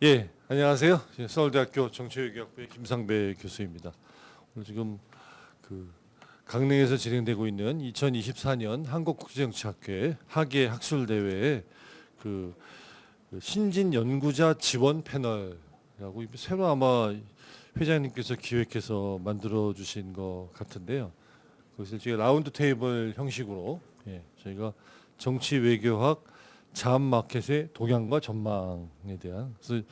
예, 안녕하세요. 서울대학교 정치외교학부의 김상배 교수입니다. 오늘 지금 그 강릉에서 진행되고 있는 2024년 한국국제정치학회 학예 학술대회에 그 신진 연구자 지원 패널이라고 새로 아마 회장님께서 기획해서 만들어 주신 것 같은데요. 그것을 지금 라운드 테이블 형식으로 저희가 정치 외교학 자암마켓의 동향과 전망에 대한 그래서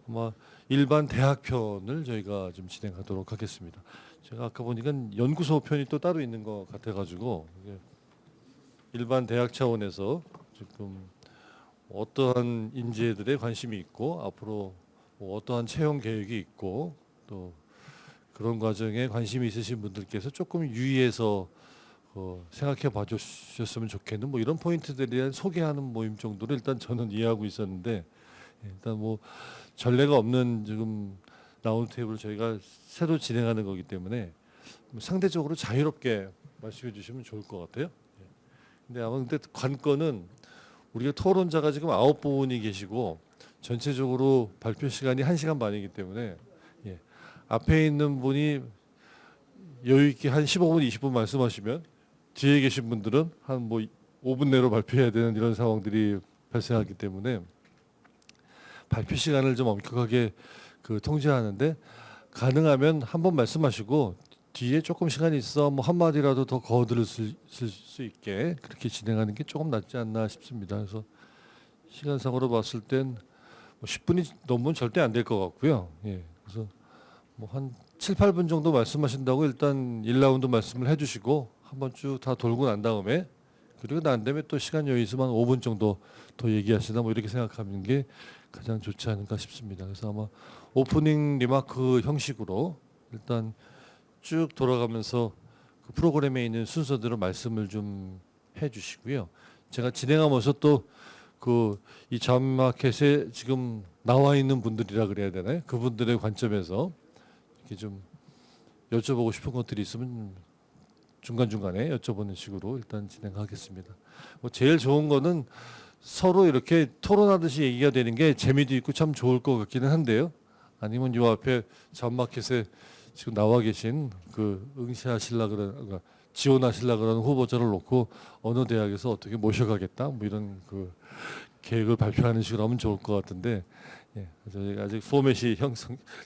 아마 일반 대학편을 저희가 좀 진행하도록 하겠습니다. 제가 아까 보니까 연구소 편이 또 따로 있는 것 같아가지고 일반 대학 차원에서 지금 어떠한 인재들의 관심이 있고 앞으로 뭐 어떠한 채용 계획이 있고 또 그런 과정에 관심이 있으신 분들께서 조금 유의해서 생각해 봐주셨으면 좋겠는 뭐 이런 포인트들에 대한 소개하는 모임 정도를 일단 저는 이해하고 있었는데 일단 뭐 전례가 없는 지금 라운드 테이블을 저희가 새로 진행하는 거기 때문에 상대적으로 자유롭게 말씀해 주시면 좋을 것 같아요. 근데 아마 근데 관건은 우리가 토론자가 지금 9분이 계시고 전체적으로 발표 시간이 1시간 반이기 때문에 앞에 있는 분이 여유 있게 한 15분, 20분 말씀하시면 뒤에 계신 분들은 한 뭐 5분 내로 발표해야 되는 이런 상황들이 발생하기 때문에 발표 시간을 좀 엄격하게 통제하는데 가능하면 한 번 말씀하시고 뒤에 조금 시간이 있어 뭐 한마디라도 더 거들을 수 있게 그렇게 진행하는 게 조금 낫지 않나 싶습니다. 그래서 시간상으로 봤을 땐 뭐 10분이 넘으면 절대 안 될 것 같고요. 그래서 뭐 한 7, 8분 정도 말씀하신다고 일단 1라운드 말씀을 해주시고 한번 쭉 다 돌고 난 다음에 그리고 난 다음에 또 시간 여유 있으면 5분 정도 더 얘기하시나 뭐 이렇게 생각하는 게 가장 좋지 않을까 싶습니다. 그래서 아마 오프닝 리마크 형식으로 일단 쭉 돌아가면서 그 프로그램에 있는 순서대로 말씀을 좀 해주시고요. 제가 진행하면서 또 이 자마켓에 지금 나와 있는 분들이라 그래야 되나요? 그분들의 관점에서 이렇게 좀 여쭤보고 싶은 것들이 있으면 중간중간에 여쭤보는 식으로 일단 진행하겠습니다. 뭐 제일 좋은 거는 서로 이렇게 토론하듯이 얘기가 되는 게 재미도 있고 참 좋을 것 같기는 한데요. 아니면 요 앞에 자마켓에 지금 나와 계신 응시하실라 그러는 지원하실라 그러는 후보자를 놓고 어느 대학에서 어떻게 모셔가겠다 뭐 이런 계획을 발표하는 식으로 하면 좋을 것 같은데 저희가 아직 포맷이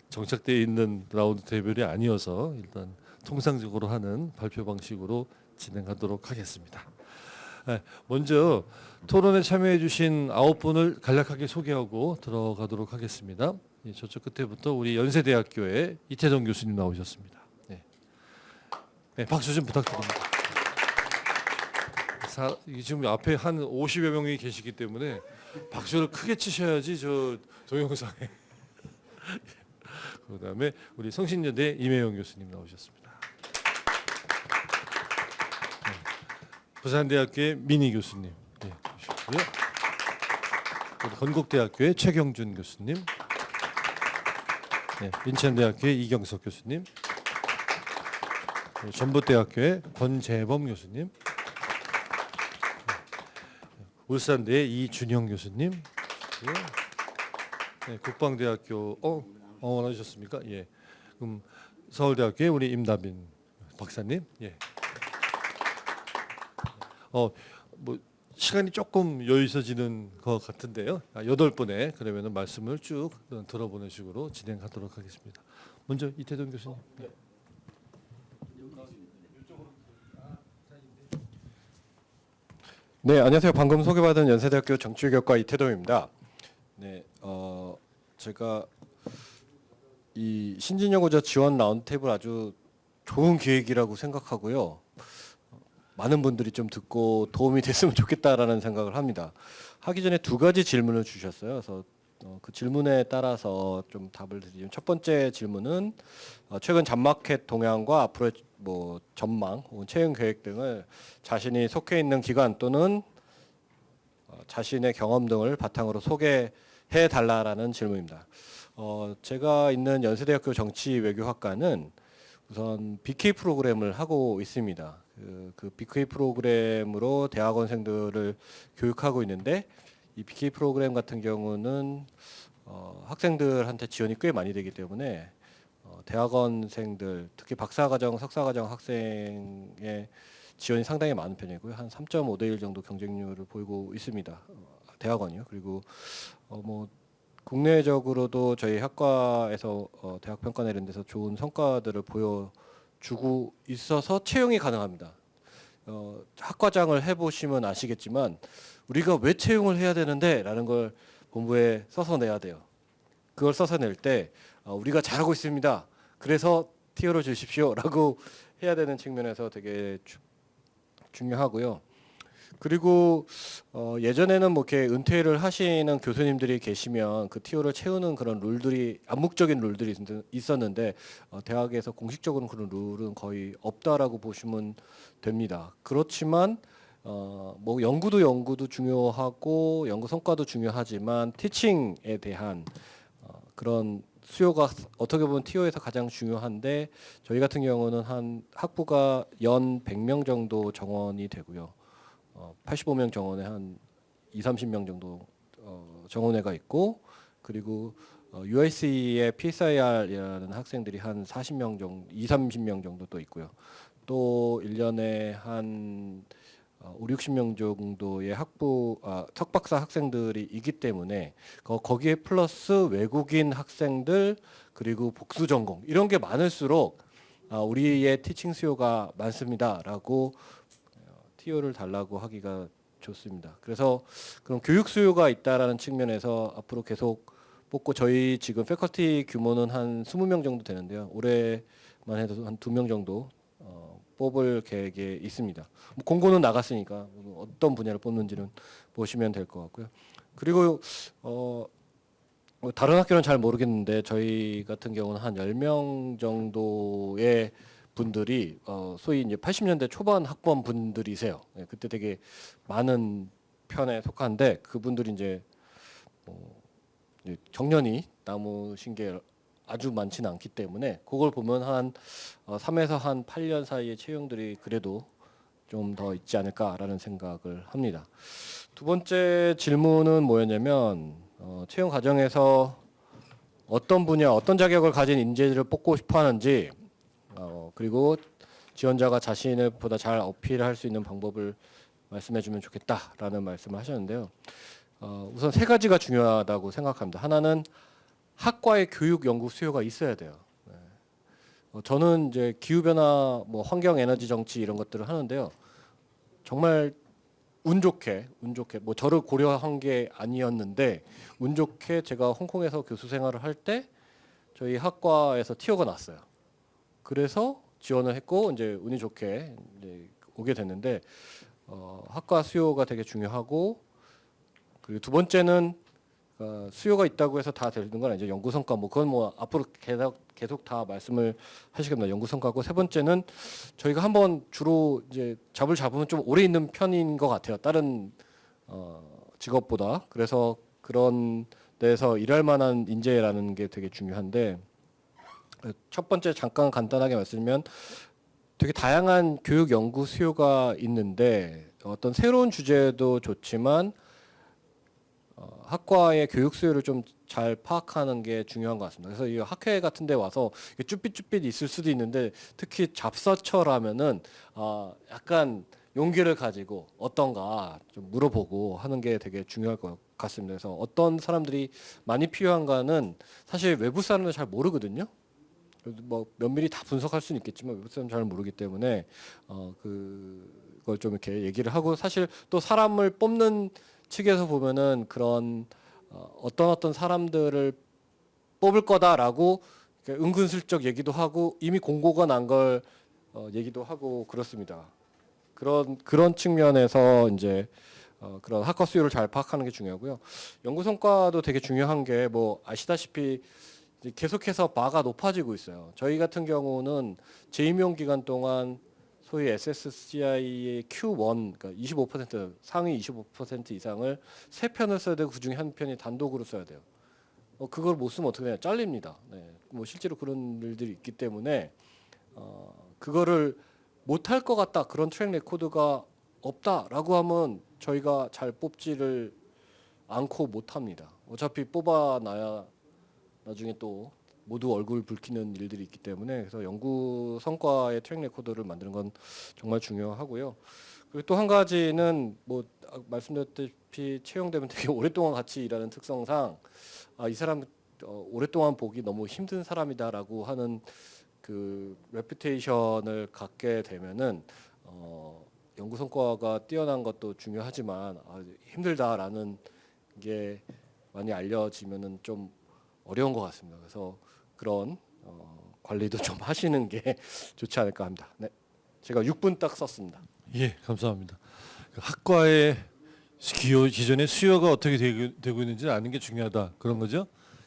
정착되어 있는 라운드 테이블이 아니어서 일단 통상적으로 하는 발표 방식으로 진행하도록 하겠습니다. 먼저 토론에 참여해 주신 9분을 간략하게 소개하고 들어가도록 하겠습니다. 저쪽 끝에부터 우리 연세대학교의 이태동 교수님 나오셨습니다. 박수 좀 부탁드립니다. 지금 앞에 한 50여 명이 계시기 때문에 박수를 크게 치셔야지 저 동영상에. 그다음에 우리 성신여대 임혜영 교수님 나오셨습니다. 부산대학교의 민희 교수님 오셨고요. 건국대학교의 최경준 교수님, 인천대학교의 이경석 교수님, 전북대학교의 권재범 교수님, 울산대의 이준영 교수님, 국방대학교 원하셨습니까? 그럼 서울대학교의 우리 임다빈 박사님, 뭐 시간이 조금 여유 있어지는 것 같은데요. 8분에 그러면은 말씀을 쭉 들어보는 식으로 진행하도록 하겠습니다. 먼저 이태동 교수님. 네, 안녕하세요. 방금 소개받은 연세대학교 정치외교과 이태동입니다. 네, 제가 이 신진연구자 지원 라운드테이블 아주 좋은 기획이라고 생각하고요. 많은 분들이 좀 듣고 도움이 됐으면 좋겠다라는 생각을 합니다. 하기 전에 2가지 질문을 주셨어요. 그래서 그 질문에 따라서 좀 답을 드리면 첫 번째 질문은 최근 잡마켓 동향과 앞으로의 뭐 전망 혹은 채용 계획 등을 자신이 속해 있는 기관 또는 자신의 경험 등을 바탕으로 소개해 달라라는 질문입니다. 제가 있는 연세대학교 정치외교학과는 우선 BK 프로그램을 하고 있습니다. 그 BK 프로그램으로 대학원생들을 교육하고 있는데 이 BK 프로그램 같은 경우는 학생들한테 지원이 꽤 많이 되기 때문에 대학원생들 특히 박사과정, 석사과정 학생의 지원이 상당히 많은 편이고요. 한 3.5대 1 정도 경쟁률을 보이고 있습니다. 대학원이요. 그리고 뭐 국내적으로도 저희 학과에서 대학 평가나 이런 데서 좋은 성과들을 보여주고 있어서 채용이 가능합니다. 학과장을 해보시면 아시겠지만 우리가 왜 채용을 해야 되는데 라는 걸 본부에 써서 내야 돼요. 그걸 써서 낼 때 우리가 잘하고 있습니다. 그래서 티어를 주십시오 라고 해야 되는 측면에서 되게 중요하고요. 그리고 예전에는 뭐 이렇게 은퇴를 하시는 교수님들이 계시면 그 티오를 채우는 그런 룰들이 암묵적인 룰들이 있었는데 대학에서 공식적으로 그런 룰은 거의 없다라고 보시면 됩니다. 그렇지만 뭐 연구도 중요하고 연구 성과도 중요하지만 티칭에 대한 그런 수요가 어떻게 보면 티오에서 가장 중요한데 저희 같은 경우는 한 학부가 연 100명 정도 정원이 되고요. 85명 정원에 한 30명 정도 정원회가 있고 그리고 UIC의 PSIR이라는 학생들이 한 40명 정도, 30명 정도 또 있고요. 또 1년에 한 60명 정도의 석박사 학생들이 있기 때문에 거기에 플러스 외국인 학생들 그리고 복수 전공 이런 게 많을수록 우리의 티칭 수요가 많습니다라고 티오를 달라고 하기가 좋습니다. 그래서 그럼 교육 수요가 있다라는 측면에서 앞으로 계속 뽑고 저희 지금 패커티 규모는 한 20명 정도 되는데요. 올해만 해도 한 2명 정도 뽑을 계획에 있습니다. 뭐 공고는 나갔으니까 어떤 분야를 뽑는지는 보시면 될 것 같고요. 그리고 뭐 다른 학교는 잘 모르겠는데 저희 같은 경우는 한 10명 정도의 분들이 소위 이제 80년대 초반 학번 분들이세요. 예, 그때 되게 많은 편에 속한데 그분들이 이제 정년이 남으신 게 아주 많지는 않기 때문에 그걸 보면 한 3에서 한 8년 사이의 채용들이 그래도 좀 더 있지 않을까라는 생각을 합니다. 두 번째 질문은 뭐였냐면 채용 과정에서 어떤 분야, 어떤 자격을 가진 인재들을 뽑고 싶어 하는지 그리고 지원자가 자신을 보다 잘 어필할 수 있는 방법을 말씀해 주면 좋겠다라는 말씀을 하셨는데요. 우선 세 가지가 중요하다고 생각합니다. 하나는 학과의 교육 연구 수요가 있어야 돼요. 저는 이제 기후 변화, 뭐 환경 에너지 정치 이런 것들을 하는데요. 정말 운 좋게 뭐 저를 고려한 게 아니었는데 운 좋게 제가 홍콩에서 교수 생활을 할 때 저희 학과에서 티오가 났어요. 그래서 지원을 했고 이제 운이 좋게 이제 오게 됐는데 학과 수요가 되게 중요하고 그리고 두 번째는 수요가 있다고 해서 다 되는 건 아니죠. 연구 성과 뭐 그건 뭐 앞으로 계속 다 말씀을 하시겠습니다. 연구 성과고 세 번째는 저희가 한번 주로 이제 잡을 잡으면 좀 오래 있는 편인 것 같아요. 다른 직업보다. 그래서 그런 데서 일할 만한 인재라는 게 되게 중요한데 첫 번째 잠깐 간단하게 말씀드리면 되게 다양한 교육 연구 수요가 있는데 어떤 새로운 주제도 좋지만 학과의 교육 수요를 좀 잘 파악하는 게 중요한 것 같습니다. 그래서 이 학회 같은 데 와서 쭈삣쭈삣 있을 수도 있는데 특히 잡서처라면은 약간 용기를 가지고 어떤가 좀 물어보고 하는 게 되게 중요할 것 같습니다. 그래서 어떤 사람들이 많이 필요한가는 사실 외부 사람은 잘 모르거든요. 뭐 면밀히 다 분석할 수는 있겠지만 외부 사람은 잘 모르기 때문에 그걸 좀 이렇게 얘기를 하고 사실 또 사람을 뽑는 측에서 보면은 그런 어떤 사람들을 뽑을 거다라고 은근슬쩍 얘기도 하고 이미 공고가 난 걸 얘기도 하고 그렇습니다. 그런 측면에서 이제 그런 학과 수요를 잘 파악하는 게 중요하고요. 연구 성과도 되게 중요한 게 뭐 아시다시피 이제 계속해서 바가 높아지고 있어요. 저희 같은 경우는 재임용 기간 동안 소위 SSCI의 Q1, 그러니까 25% 상위 25% 이상을 세 편을 써야 되고 그 중에 한 편이 단독으로 써야 돼요. 그걸 못 쓰면 어떻게 되냐? 잘립니다. 네. 뭐 실제로 그런 일들이 있기 때문에 그거를 못할 것 같다 그런 트랙 레코드가 없다라고 하면 저희가 잘 뽑지를 않고 못합니다. 어차피 뽑아놔야 나중에 또 모두 얼굴 붉히는 일들이 있기 때문에 그래서 연구 성과의 트랙 레코드를 만드는 건 정말 중요하고요. 그리고 또 한 가지는 뭐 말씀드렸다시피 채용되면 되게 오랫동안 같이 일하는 특성상 이 사람 오랫동안 보기 너무 힘든 사람이다라고 하는 그 레퓨테이션을 갖게 되면은 연구 성과가 뛰어난 것도 중요하지만 힘들다라는 게 많이 알려지면은 좀 어려운 것 같습니다. 그래서 그런 관리도 좀 하시는 게 좋지 않을까 합니다. 네, 제가 6분 딱 썼습니다. 예, 감사합니다. 그 학과의 기존의 수요가 어떻게 되고 있는지 아는 게 중요하다 그런 거죠.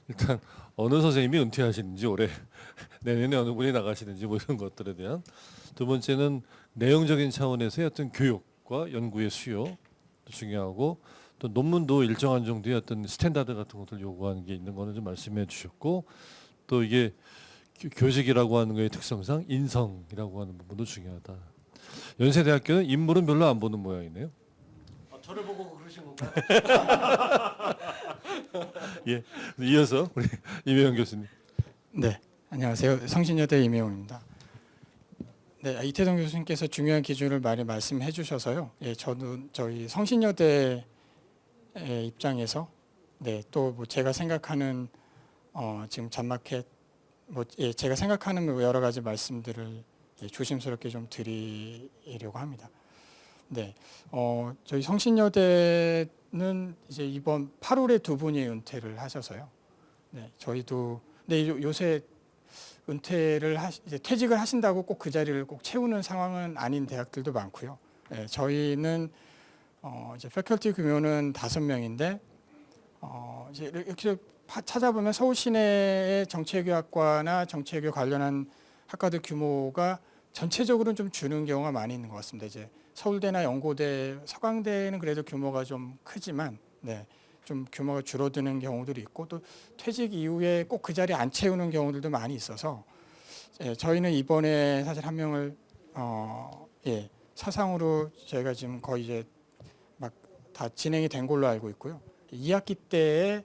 일단 어느 선생님이 은퇴하시는지 올해 내년에 어느 분이 나가시는지 뭐 이런 것들에 대한 두 번째는 내용적인 차원에서의 어떤 교육과 연구의 수요도 중요하고 또 논문도 일정한 정도의 어떤 스탠다드 같은 것들 요구하는 게 있는 거는 좀 말씀해 주셨고 또 이게 교직이라고 하는 거의 특성상 인성이라고 하는 부분도 중요하다. 연세대학교는 인물은 별로 안 보는 모양이네요. 저를 보고 그러신 건가요? 예, 이어서 우리 이명현 교수님. 네, 안녕하세요. 성신여대 이명훈입니다. 네, 이태동 교수님께서 중요한 기준을 많이 말씀해 주셔서요. 예, 저는 저희 성신여대 입장에서 네, 또 뭐 제가 생각하는 지금 잔마켓 제가 생각하는 여러 가지 말씀들을 조심스럽게 좀 드리려고 합니다. 네, 저희 성신여대는 이제 이번 8월에 두 분이 은퇴를 하셔서요. 네, 저희도 근데 요새 은퇴를 이제 퇴직을 하신다고 꼭 그 자리를 꼭 채우는 상황은 아닌 대학들도 많고요. 네, 저희는 이제 패컬티 규모는 5명인데 이제 이렇게 찾아보면 서울 시내의 정치외교학과나 정치외교 관련한 학과들 규모가 전체적으로는 좀 주는 경우가 많이 있는 것 같습니다. 이제 서울대나 연고대, 서강대는 그래도 규모가 좀 크지만, 네, 좀 규모가 줄어드는 경우들이 있고 또 퇴직 이후에 꼭 그 자리에 안 채우는 경우들도 많이 있어서 저희는 이번에 사실 한 명을 사상으로 저희가 지금 거의 이제 막 다 진행이 된 걸로 알고 있고요. 2학기 때에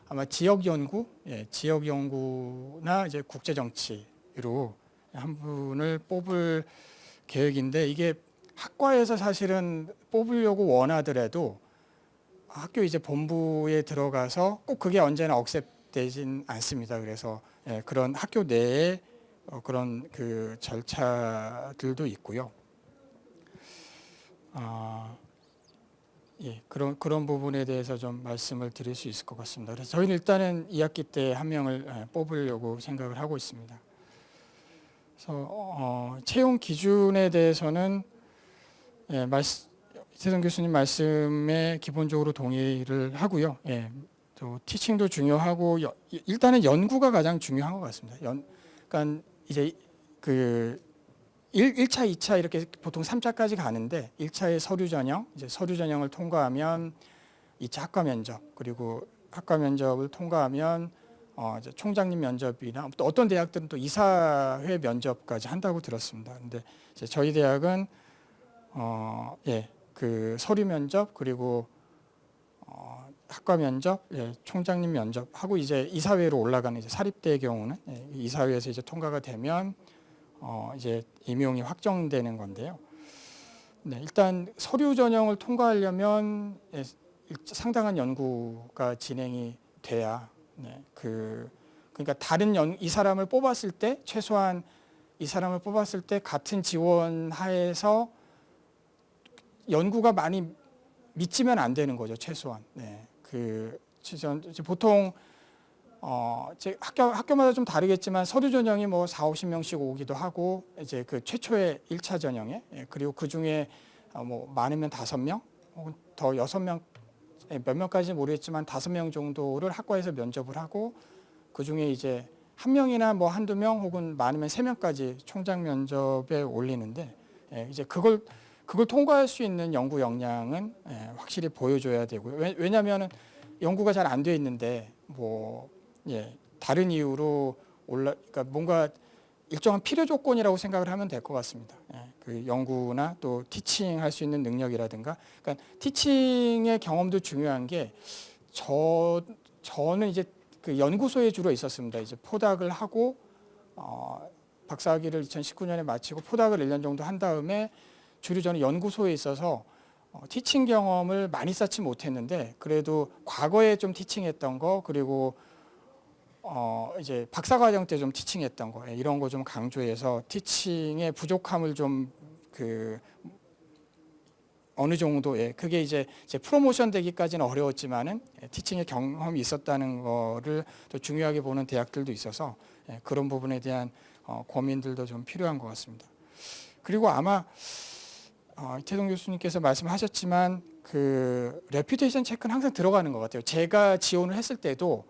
아마 지역 연구나 이제 국제 정치로 한 분을 뽑을 계획인데 이게 학과에서 사실은 뽑으려고 원하더라도 학교 이제 본부에 들어가서 꼭 그게 언제나 억셉되진 않습니다. 그래서 그런 학교 내에 그런 그 절차들도 있고요. 그런 부분에 대해서 좀 말씀을 드릴 수 있을 것 같습니다. 그래서 저희는 일단은 2학기 때 한 명을 뽑으려고 생각을 하고 있습니다. 그래서 채용 기준에 대해서는 이태동 교수님 말씀에 기본적으로 동의를 하고요. 또 티칭도 중요하고 일단은 연구가 가장 중요한 것 같습니다. 그러니까 이제 그 1차, 2차 이렇게 보통 3차까지 가는데 1차의 서류 전형, 이제 서류 전형을 통과하면 2차 학과 면접, 그리고 학과 면접을 통과하면 이제 총장님 면접이나 또 어떤 대학들은 또 이사회 면접까지 한다고 들었습니다. 근데 이제 저희 대학은 그 서류 면접 그리고 학과 면접, 총장님 면접 하고 이제 이사회로 올라가는 이제 사립대의 경우는 이사회에서 이제 통과가 되면 이제 임용이 확정되는 건데요. 네, 일단 서류 전형을 통과하려면 상당한 연구가 진행이 돼야 그러니까 다른 이 사람을 뽑았을 때 최소한 이 사람을 뽑았을 때 같은 지원 하에서 연구가 많이 미치면 안 되는 거죠, 최소한. 네, 보통 학교마다 좀 다르겠지만 서류 전형이 뭐 40-50명씩 오기도 하고 이제 그 최초의 1차 전형에 그리고 그 중에 뭐 많으면 5명 혹은 더 6명 몇 명까지는 모르겠지만 5명 정도를 학과에서 면접을 하고 그 중에 이제 1명이나 뭐 1-2명 혹은 많으면 3명까지 총장 면접에 올리는데 이제 그걸 통과할 수 있는 연구 역량은 확실히 보여줘야 되고요. 왜냐하면 연구가 잘 안 돼 있는데 다른 이유로 그러니까 뭔가 일정한 필요 조건이라고 생각을 하면 될 것 같습니다. 그 연구나 또 티칭할 수 있는 능력이라든가, 그러니까 티칭의 경험도 중요한 게 저는 이제 그 연구소에 주로 있었습니다. 이제 포닥을 하고 박사학위를 2019년에 마치고 포닥을 1년 정도 한 다음에 주로 저는 연구소에 있어서 티칭 경험을 많이 쌓지 못했는데 그래도 과거에 좀 티칭했던 거 그리고 이제 박사과정 때 좀 티칭했던 거 이런 거 좀 강조해서 티칭의 부족함을 좀 그 어느 정도 그게 이제 프로모션 되기까지는 어려웠지만은 티칭의 경험이 있었다는 거를 또 중요하게 보는 대학들도 있어서 그런 부분에 대한 고민들도 좀 필요한 것 같습니다. 그리고 아마 이태동 교수님께서 말씀하셨지만 그 레퓨테이션 체크는 항상 들어가는 것 같아요. 제가 지원을 했을 때도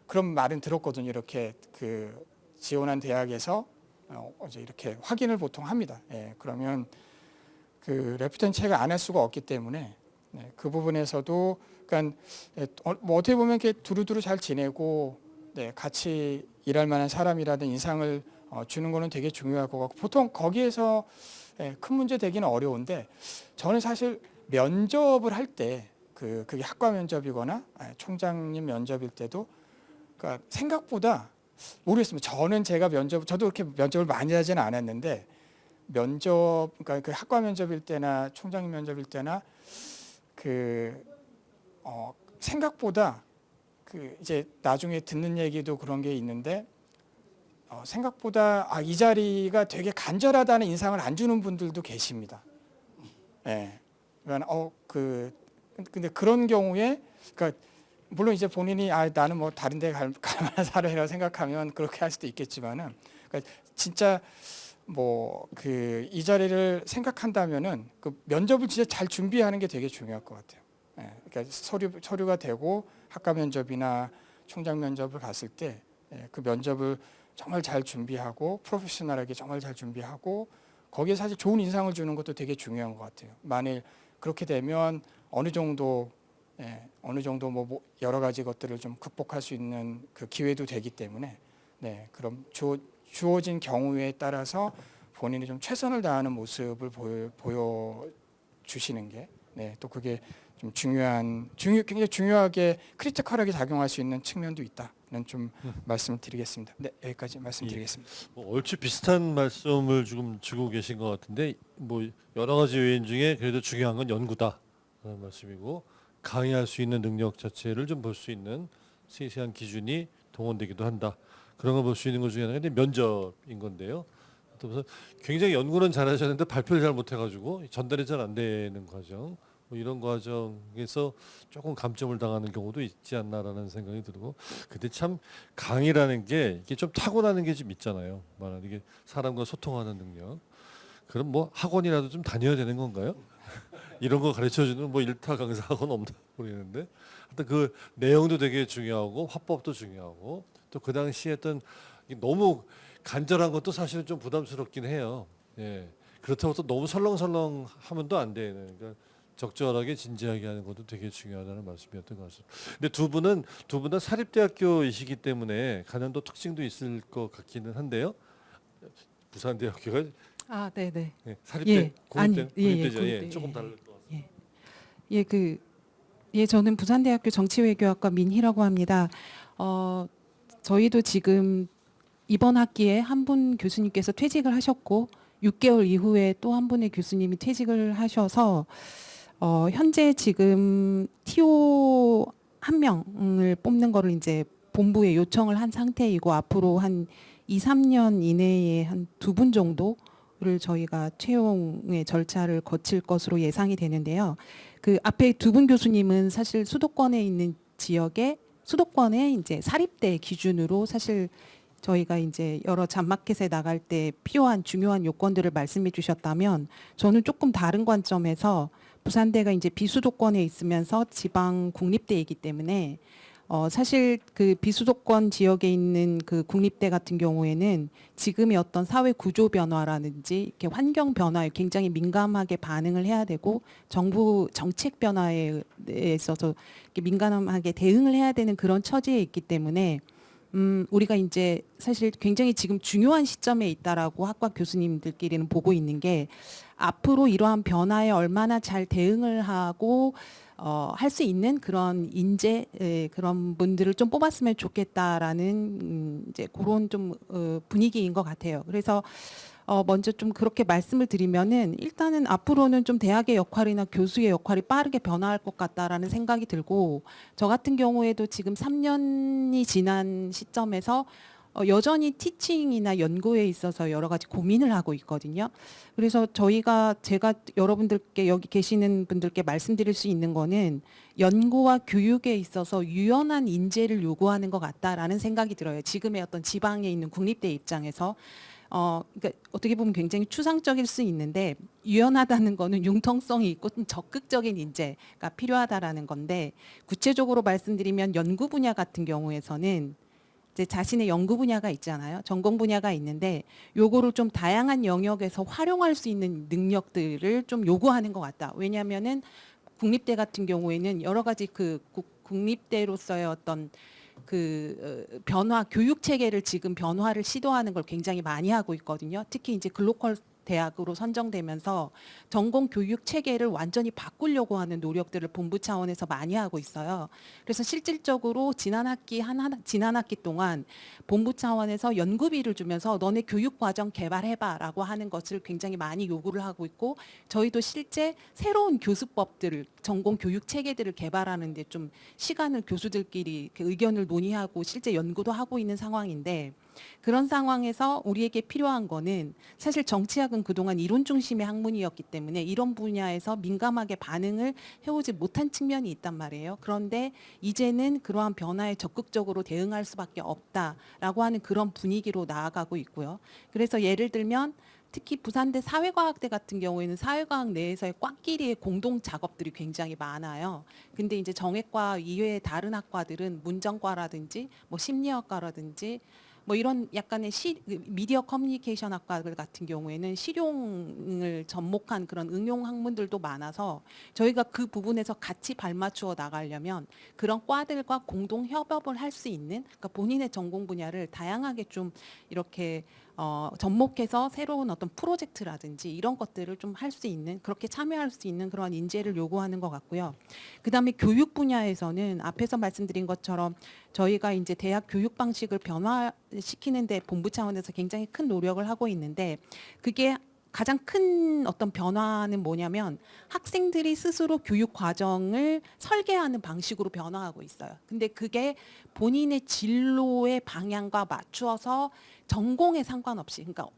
그런 말은 들었거든요. 이렇게 그 지원한 대학에서 이제 이렇게 확인을 보통 합니다. 그러면 그 레퓨테이션 체크를 안 할 수가 없기 때문에 그 부분에서도 그러니까 뭐 어떻게 보면 이렇게 두루두루 잘 지내고 같이 일할 만한 사람이라는 인상을 주는 거는 되게 중요할 것 같고 보통 거기에서 큰 문제 되기는 어려운데 저는 사실 면접을 할 때 그게 학과 면접이거나 총장님 면접일 때도 그러니까 생각보다 모르겠습니다. 제가 저도 그렇게 면접을 많이 하지는 않았는데 그러니까 그 학과 면접일 때나 총장님 면접일 때나 생각보다 이제 나중에 듣는 얘기도 그런 게 있는데 생각보다 이 자리가 되게 간절하다는 인상을 안 주는 분들도 계십니다. 그러니까 근데 그런 경우에 그러니까 물론 이제 본인이 나는 뭐 다른 데 갈 만한 사람이라고 생각하면 그렇게 할 수도 있겠지만은 그러니까 진짜 뭐 이 자리를 생각한다면은 그 면접을 진짜 잘 준비하는 게 되게 중요할 것 같아요. 그러니까 서류가 되고 학과 면접이나 총장 면접을 갔을 때 그 면접을 정말 잘 준비하고 프로페셔널하게 정말 잘 준비하고 거기에 사실 좋은 인상을 주는 것도 되게 중요한 것 같아요. 만일 그렇게 되면 어느 정도 뭐 여러 가지 것들을 좀 극복할 수 있는 그 기회도 되기 때문에 그럼 주어진 경우에 따라서 본인이 좀 최선을 다하는 모습을 보여주시는 게 또 그게 좀 굉장히 중요하게 크리티컬하게 작용할 수 있는 측면도 있다는 좀 말씀을 드리겠습니다. 여기까지 말씀드리겠습니다. 뭐 얼추 비슷한 말씀을 지금 주고 계신 것 같은데 뭐 여러 가지 요인 중에 그래도 중요한 건 연구다라는 말씀이고 강의할 수 있는 능력 자체를 좀 볼 수 있는 세세한 기준이 동원되기도 한다. 그런 걸 볼 수 있는 것 중에 하나가 면접인 건데요. 그래서 굉장히 연구는 잘하셨는데 발표를 잘 못해가지고 전달이 잘 안 되는 과정, 뭐 이런 과정에서 조금 감점을 당하는 경우도 있지 않나라는 생각이 들고, 근데 참 강의라는 게 이게 좀 타고나는 게 좀 있잖아요. 말하는 이게 사람과 소통하는 능력. 그럼 뭐 학원이라도 좀 다녀야 되는 건가요? 이런 거 가르쳐주는 뭐 일타 강사 학원 없나 모르겠는데, 하여튼 그 내용도 되게 중요하고 화법도 중요하고 또 그 당시에 했던 너무 간절한 것도 사실은 좀 부담스럽긴 해요. 그렇다고 또 너무 설렁설렁 하면 또 안 되는. 그러니까 적절하게 진지하게 하는 것도 되게 중요하다는 말씀이었던 것 같습니다. 근데 두 분 다 사립대학교이시기 때문에 가는 또 특징도 있을 것 같기는 한데요. 부산대학교가 네네. 사립대, 공립대, 공립대죠. 공립대, 조금 다를 것 같습니다. 저는 부산대학교 정치외교학과 민희라고 합니다. 저희도 지금 이번 학기에 한 분 교수님께서 퇴직을 하셨고 6개월 이후에 또 한 분의 교수님이 퇴직을 하셔서 현재 지금 TO 한 명을 뽑는 거를 이제 본부에 요청을 한 상태이고 앞으로 한 2, 3년 이내에 한 2분 정도를 저희가 채용의 절차를 거칠 것으로 예상이 되는데요. 그 앞에 2분 교수님은 사실 수도권에 있는 지역에 수도권의 이제 사립대 기준으로 사실 저희가 이제 여러 잡마켓에 나갈 때 필요한 중요한 요건들을 말씀해 주셨다면 저는 조금 다른 관점에서 부산대가 이제 비수도권에 있으면서 지방 국립대이기 때문에 사실 그 비수도권 지역에 있는 그 국립대 같은 경우에는 지금의 어떤 사회 구조 변화라든지 이렇게 환경 변화에 굉장히 민감하게 반응을 해야 되고 정부 정책 변화에 있어서 이렇게 민감하게 대응을 해야 되는 그런 처지에 있기 때문에 우리가 이제 사실 굉장히 지금 중요한 시점에 있다라고 학과 교수님들끼리는 보고 있는 게 앞으로 이러한 변화에 얼마나 잘 대응을 하고 할 수 있는 그런 인재 그런 분들을 좀 뽑았으면 좋겠다라는 이제 그런 좀 분위기인 것 같아요. 그래서 먼저 좀 그렇게 말씀을 드리면은 일단은 앞으로는 좀 대학의 역할이나 교수의 역할이 빠르게 변화할 것 같다라는 생각이 들고 저 같은 경우에도 지금 3년이 지난 시점에서 여전히 티칭이나 연구에 있어서 여러 가지 고민을 하고 있거든요. 그래서 제가 여러분들께 여기 계시는 분들께 말씀드릴 수 있는 거는 연구와 교육에 있어서 유연한 인재를 요구하는 것 같다라는 생각이 들어요. 지금의 어떤 지방에 있는 국립대 입장에서 그러니까 어떻게 보면 굉장히 추상적일 수 있는데 유연하다는 거는 융통성이 있고 좀 적극적인 인재가 필요하다라는 건데 구체적으로 말씀드리면 연구 분야 같은 경우에서는 이제 자신의 연구 분야가 있잖아요. 전공 분야가 있는데 요거를 좀 다양한 영역에서 활용할 수 있는 능력들을 좀 요구하는 것 같다. 왜냐하면은 국립대 같은 경우에는 여러 가지 그 국립대로서의 어떤 변화 교육 체계를 지금 변화를 시도하는 걸 굉장히 많이 하고 있거든요. 특히 이제 글로컬 대학으로 선정되면서 전공 교육 체계를 완전히 바꾸려고 하는 노력들을 본부 차원에서 많이 하고 있어요. 그래서 실질적으로 지난 학기 동안 본부 차원에서 연구비를 주면서 너네 교육 과정 개발해봐라고 하는 것을 굉장히 많이 요구를 하고 있고 저희도 실제 새로운 교수법들을 전공 교육 체계들을 개발하는데 좀 시간을 교수들끼리 이렇게 의견을 논의하고 실제 연구도 하고 있는 상황인데 그런 상황에서 우리에게 필요한 거는 사실 정치학은 그동안 이론 중심의 학문이었기 때문에 이런 분야에서 민감하게 반응을 해오지 못한 측면이 있단 말이에요. 그런데 이제는 그러한 변화에 적극적으로 대응할 수밖에 없다라고 하는 그런 분위기로 나아가고 있고요. 그래서 예를 들면 특히 부산대 사회과학대 같은 경우에는 사회과학 내에서의 꽉끼리의 공동 작업들이 굉장히 많아요. 근데 이제 정외과 이외의 다른 학과들은 문정과라든지 뭐 심리학과라든지 뭐 이런 약간의 미디어 커뮤니케이션 학과들 같은 경우에는 실용을 접목한 그런 응용 학문들도 많아서 저희가 그 부분에서 같이 발맞추어 나가려면 그런 과들과 공동 협업을 할 수 있는 그러니까 본인의 전공 분야를 다양하게 좀 이렇게 접목해서 새로운 어떤 프로젝트라든지 이런 것들을 좀 할 수 있는 그렇게 참여할 수 있는 그런 인재를 요구하는 것 같고요. 그다음에 교육 분야에서는 앞에서 말씀드린 것처럼 저희가 이제 대학 교육 방식을 변화시키는데 본부 차원에서 굉장히 큰 노력을 하고 있는데 그게 가장 큰 어떤 변화는 뭐냐면 학생들이 스스로 교육 과정을 설계하는 방식으로 변화하고 있어요. 근데 그게 본인의 진로의 방향과 맞추어서 전공에 상관없이 그러니까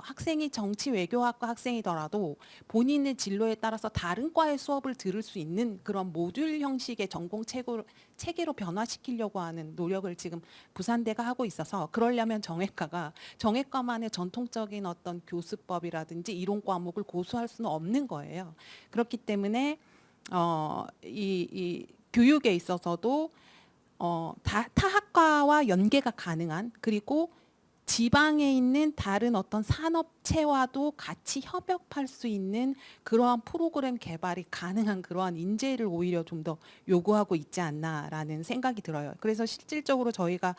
학생이 정치 외교학과 학생이더라도 본인의 진로에 따라서 다른 과의 수업을 들을 수 있는 그런 모듈 형식의 전공 체계로 변화시키려고 하는 노력을 지금 부산대가 하고 있어서 그러려면 정외과만의 전통적인 어떤 교수법이라든지 이론 과목을 고수할 수는 없는 거예요. 그렇기 때문에 이 교육에 있어서도 타 학과와 연계가 가능한 그리고 지방에 있는 다른 어떤 산업체와도 같이 협업할 수 있는 그러한 프로그램 개발이 가능한 그러한 인재를 오히려 좀 더 요구하고 있지 않나라는 생각이 들어요. 그래서 실질적으로 저희가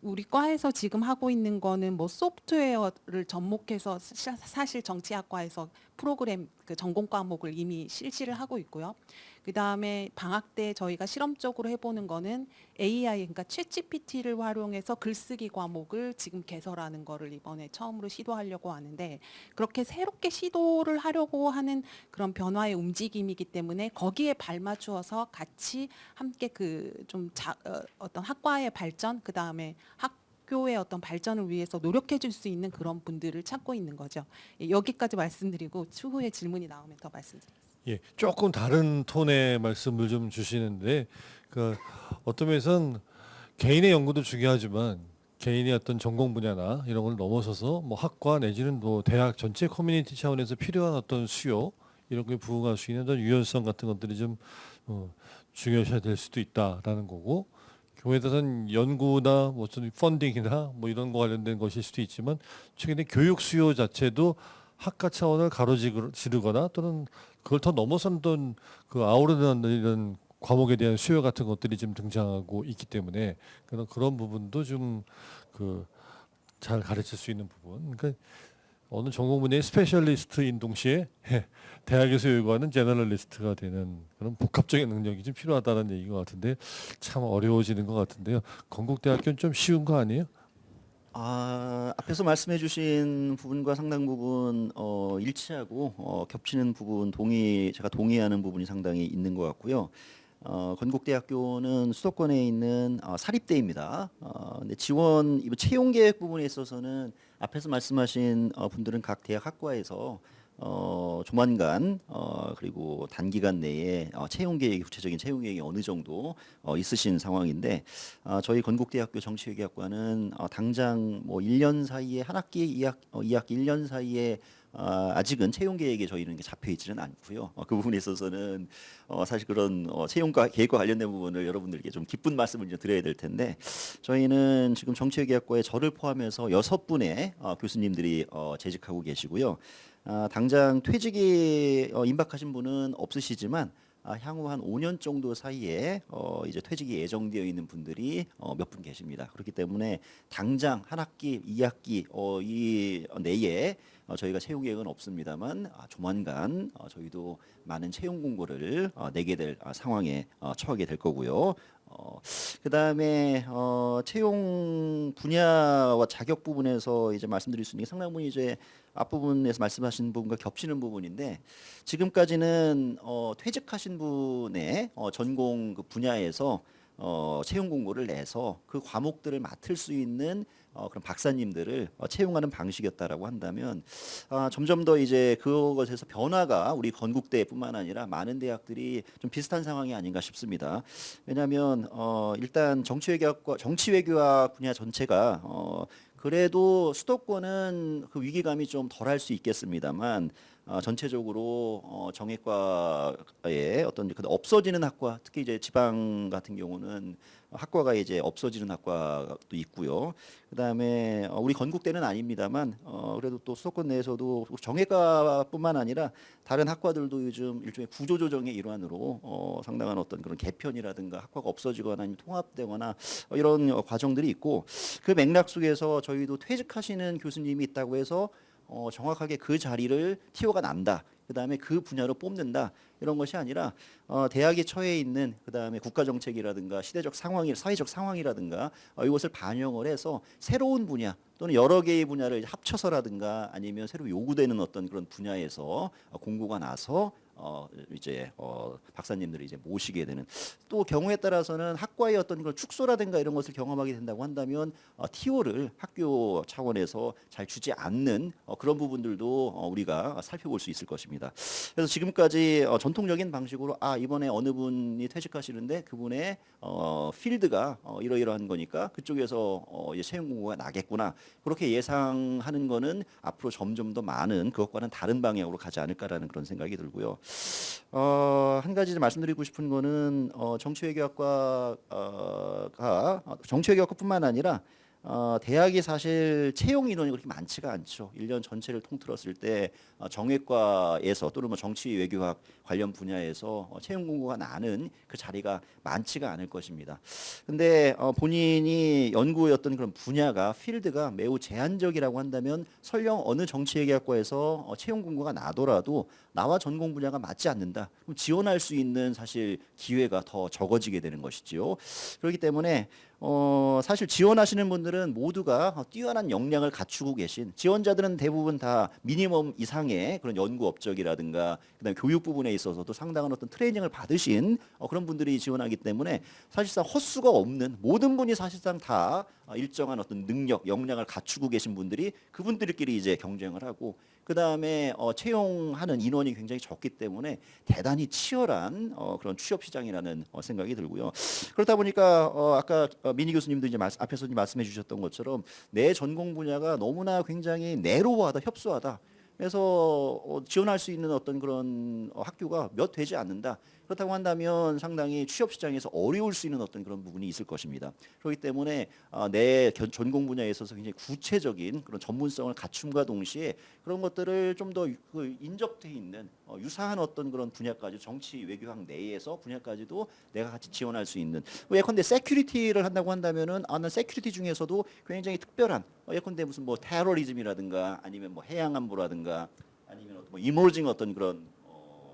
우리 과에서 지금 하고 있는 거는 뭐 소프트웨어를 접목해서 사실 정치학과에서 프로그램 그 전공 과목을 이미 실시를 하고 있고요. 그 다음에 방학 때 저희가 실험적으로 해보는 거는 AI 그러니까 챗GPT를 활용해서 글쓰기 과목을 지금 개설하는 거를 이번에 처음으로 시도하려고 하는데 그렇게 새롭게 시도를 하려고 하는 그런 변화의 움직임이기 때문에 거기에 발맞추어서 같이 함께 어떤 학과의 발전 그 다음에 학교의 어떤 발전을 위해서 노력해 줄 수 있는 그런 분들을 찾고 있는 거죠. 여기까지 말씀드리고 추후에 질문이 나오면 더 말씀드리겠습니다. 예, 조금 다른 톤의 말씀을 좀 주시는데 그 어떤 면에서는 개인의 연구도 중요하지만 개인의 어떤 전공 분야나 이런 걸 넘어서서 뭐 학과 내지는 뭐 대학 전체 커뮤니티 차원에서 필요한 어떤 수요 이런 게 부응할 수 있는 어떤 유연성 같은 것들이 좀 중요시해야 될 수도 있다라는 거고 교회에 대한 연구나 뭐 좀 펀딩이나 뭐 이런 거 관련된 것일 수도 있지만 최근에 교육 수요 자체도 학과 차원을 가로지르거나 또는 그걸 더 넘어선 어떤 그 아우르는 이런 과목에 대한 수요 같은 것들이 좀 등장하고 있기 때문에 그런 부분도 좀 그 잘 가르칠 수 있는 부분. 그러니까 어느 전공 분야의 스페셜리스트인 동시에 대학에서 요구하는 제너럴리스트가 되는 그런 복합적인 능력이 좀 필요하다는 얘기인 것 같은데 참 어려워지는 것 같은데요. 건국대학교는 좀 쉬운 거 아니에요? 앞에서 말씀해주신 부분과 상당 부분 일치하고 겹치는 부분 제가 동의하는 부분이 상당히 있는 것 같고요. 건국대학교는 수도권에 있는 사립대입니다. 근데 지원 이번 채용 계획 부분에 있어서는 앞에서 말씀하신 분들은 각 대학 학과에서 조만간 그리고 단기간 내에 구체적인 채용 계획이 어느 정도 있으신 상황인데 저희 건국대학교 정치외교학과는 당장 뭐 1년 사이에 한 학기 2학기 1년 사이에 아직은 채용 계획에 저희는 잡혀 있지는 않고요. 그 부분에 있어서는 사실 그런 채용과 계획과 관련된 부분을 여러분들께 좀 기쁜 말씀을 좀 드려야 될 텐데 저희는 지금 정치외교학과에 저를 포함해서 6분의 교수님들이 재직하고 계시고요. 당장 퇴직이 임박하신 분은 없으시지만 향후 한 5년 정도 사이에 이제 퇴직이 예정되어 있는 분들이 몇 분 계십니다. 그렇기 때문에 당장 한 학기, 2학기 이 내에 저희가 채용 계획은 없습니다만 조만간 저희도 많은 채용 공고를 내게 될 상황에 처하게 될 거고요. 그다음에 채용 분야와 자격 부분에서 이제 말씀드릴 수 있는 게 상당 부분 이제 앞부분에서 말씀하신 부분과 겹치는 부분인데 지금까지는 퇴직하신 분의 전공 그 분야에서 채용 공고를 내서 그 과목들을 맡을 수 있는 그런 박사님들을 채용하는 방식이었다라고 한다면 점점 더 이제 그것에서 변화가 우리 건국대뿐만 아니라 많은 대학들이 좀 비슷한 상황이 아닌가 싶습니다. 왜냐하면 일단 정치외교학 분야 전체가 그래도 수도권은 그 위기감이 좀 덜할 수 있겠습니다만 전체적으로 정외과의 어떤 없어지는 학과, 특히 이제 지방 같은 경우는 학과가 이제 없어지는 학과도 있고요. 그다음에 우리 건국대는 아닙니다만 그래도 또 수도권 내에서도 정외과뿐만 아니라 다른 학과들도 요즘 일종의 구조조정의 일환으로 상당한 어떤 그런 개편이라든가 학과가 없어지거나 아니면 통합되거나 이런 과정들이 있고 그 맥락 속에서 저희도 퇴직하시는 교수님이 있다고 해서 정확하게 그 자리를 티오가 난다. 그다음에 그 분야로 뽑는다. 이런 것이 아니라 대학이 처해 있는 그다음에 국가 정책이라든가 시대적 상황이 사회적 상황이라든가 이것을 반영을 해서 새로운 분야 또는 여러 개의 분야를 합쳐서라든가 아니면 새로 요구되는 어떤 그런 분야에서 공고가 나서 이제 박사님들을 이제 모시게 되는 또 경우에 따라서는 학과의 어떤 그런 축소라든가 이런 것을 경험하게 된다고 한다면 TO를 학교 차원에서 잘 주지 않는 그런 부분들도 우리가 살펴볼 수 있을 것입니다. 그래서 지금까지 전통적인 방식으로 이번에 어느 분이 퇴직하시는데 그분의 필드가 이러이러한 거니까 그쪽에서 이제 채용 공고가 나겠구나 그렇게 예상하는 거는 앞으로 점점 더 많은 그것과는 다른 방향으로 가지 않을까라는 그런 생각이 들고요. 한 가지 말씀드리고 싶은 거는 정치외교학과가 정치외교학과뿐만 아니라 대학이 사실 채용 인원이 그렇게 많지가 않죠. 1년 전체를 통틀었을 때 정외과에서 또는 뭐 정치외교학 관련 분야에서 채용 공고가 나는 그 자리가 많지가 않을 것입니다. 근데 본인이 연구했던 그런 분야가 필드가 매우 제한적이라고 한다면 설령 어느 정치외교학과에서 채용 공고가 나더라도 나와 전공 분야가 맞지 않는다. 그럼 지원할 수 있는 사실 기회가 더 적어지게 되는 것이지요. 그렇기 때문에 사실 지원하시는 분들은 모두가 뛰어난 역량을 갖추고 계신 지원자들은 대부분 다 미니멈 이상의 그런 연구 업적이라든가 그다음에 교육 부분에 있어서도 상당한 어떤 트레이닝을 받으신 그런 분들이 지원하기 때문에 사실상 헛수가 없는 모든 분이 사실상 다 일정한 어떤 능력, 역량을 갖추고 계신 분들이 그분들끼리 이제 경쟁을 하고 그다음에 채용하는 인원이 굉장히 적기 때문에 대단히 치열한 그런 취업 시장이라는 생각이 들고요. 그렇다 보니까 아까 민희 교수님도 이제 앞에서 말씀해 주셨던 것처럼 내 전공 분야가 너무나 굉장히 내로우하다, 협소하다. 그래서 지원할 수 있는 어떤 그런 학교가 몇 되지 않는다. 그렇다고 한다면 상당히 취업 시장에서 어려울 수 있는 어떤 그런 부분이 있을 것입니다. 그렇기 때문에 내 전공 분야에 있어서 굉장히 구체적인 그런 전문성을 갖춤과 동시에 그런 것들을 좀 더 인접돼 있는 유사한 어떤 그런 분야까지 정치 외교학 내에서 분야까지도 내가 같이 지원할 수 있는 예컨대 세큐리티를 한다고 한다면은 난 세큐리티 중에서도 굉장히 특별한 예컨대 무슨 뭐 테러리즘이라든가 아니면 뭐 해양안보라든가 아니면 뭐 이머징 어떤 그런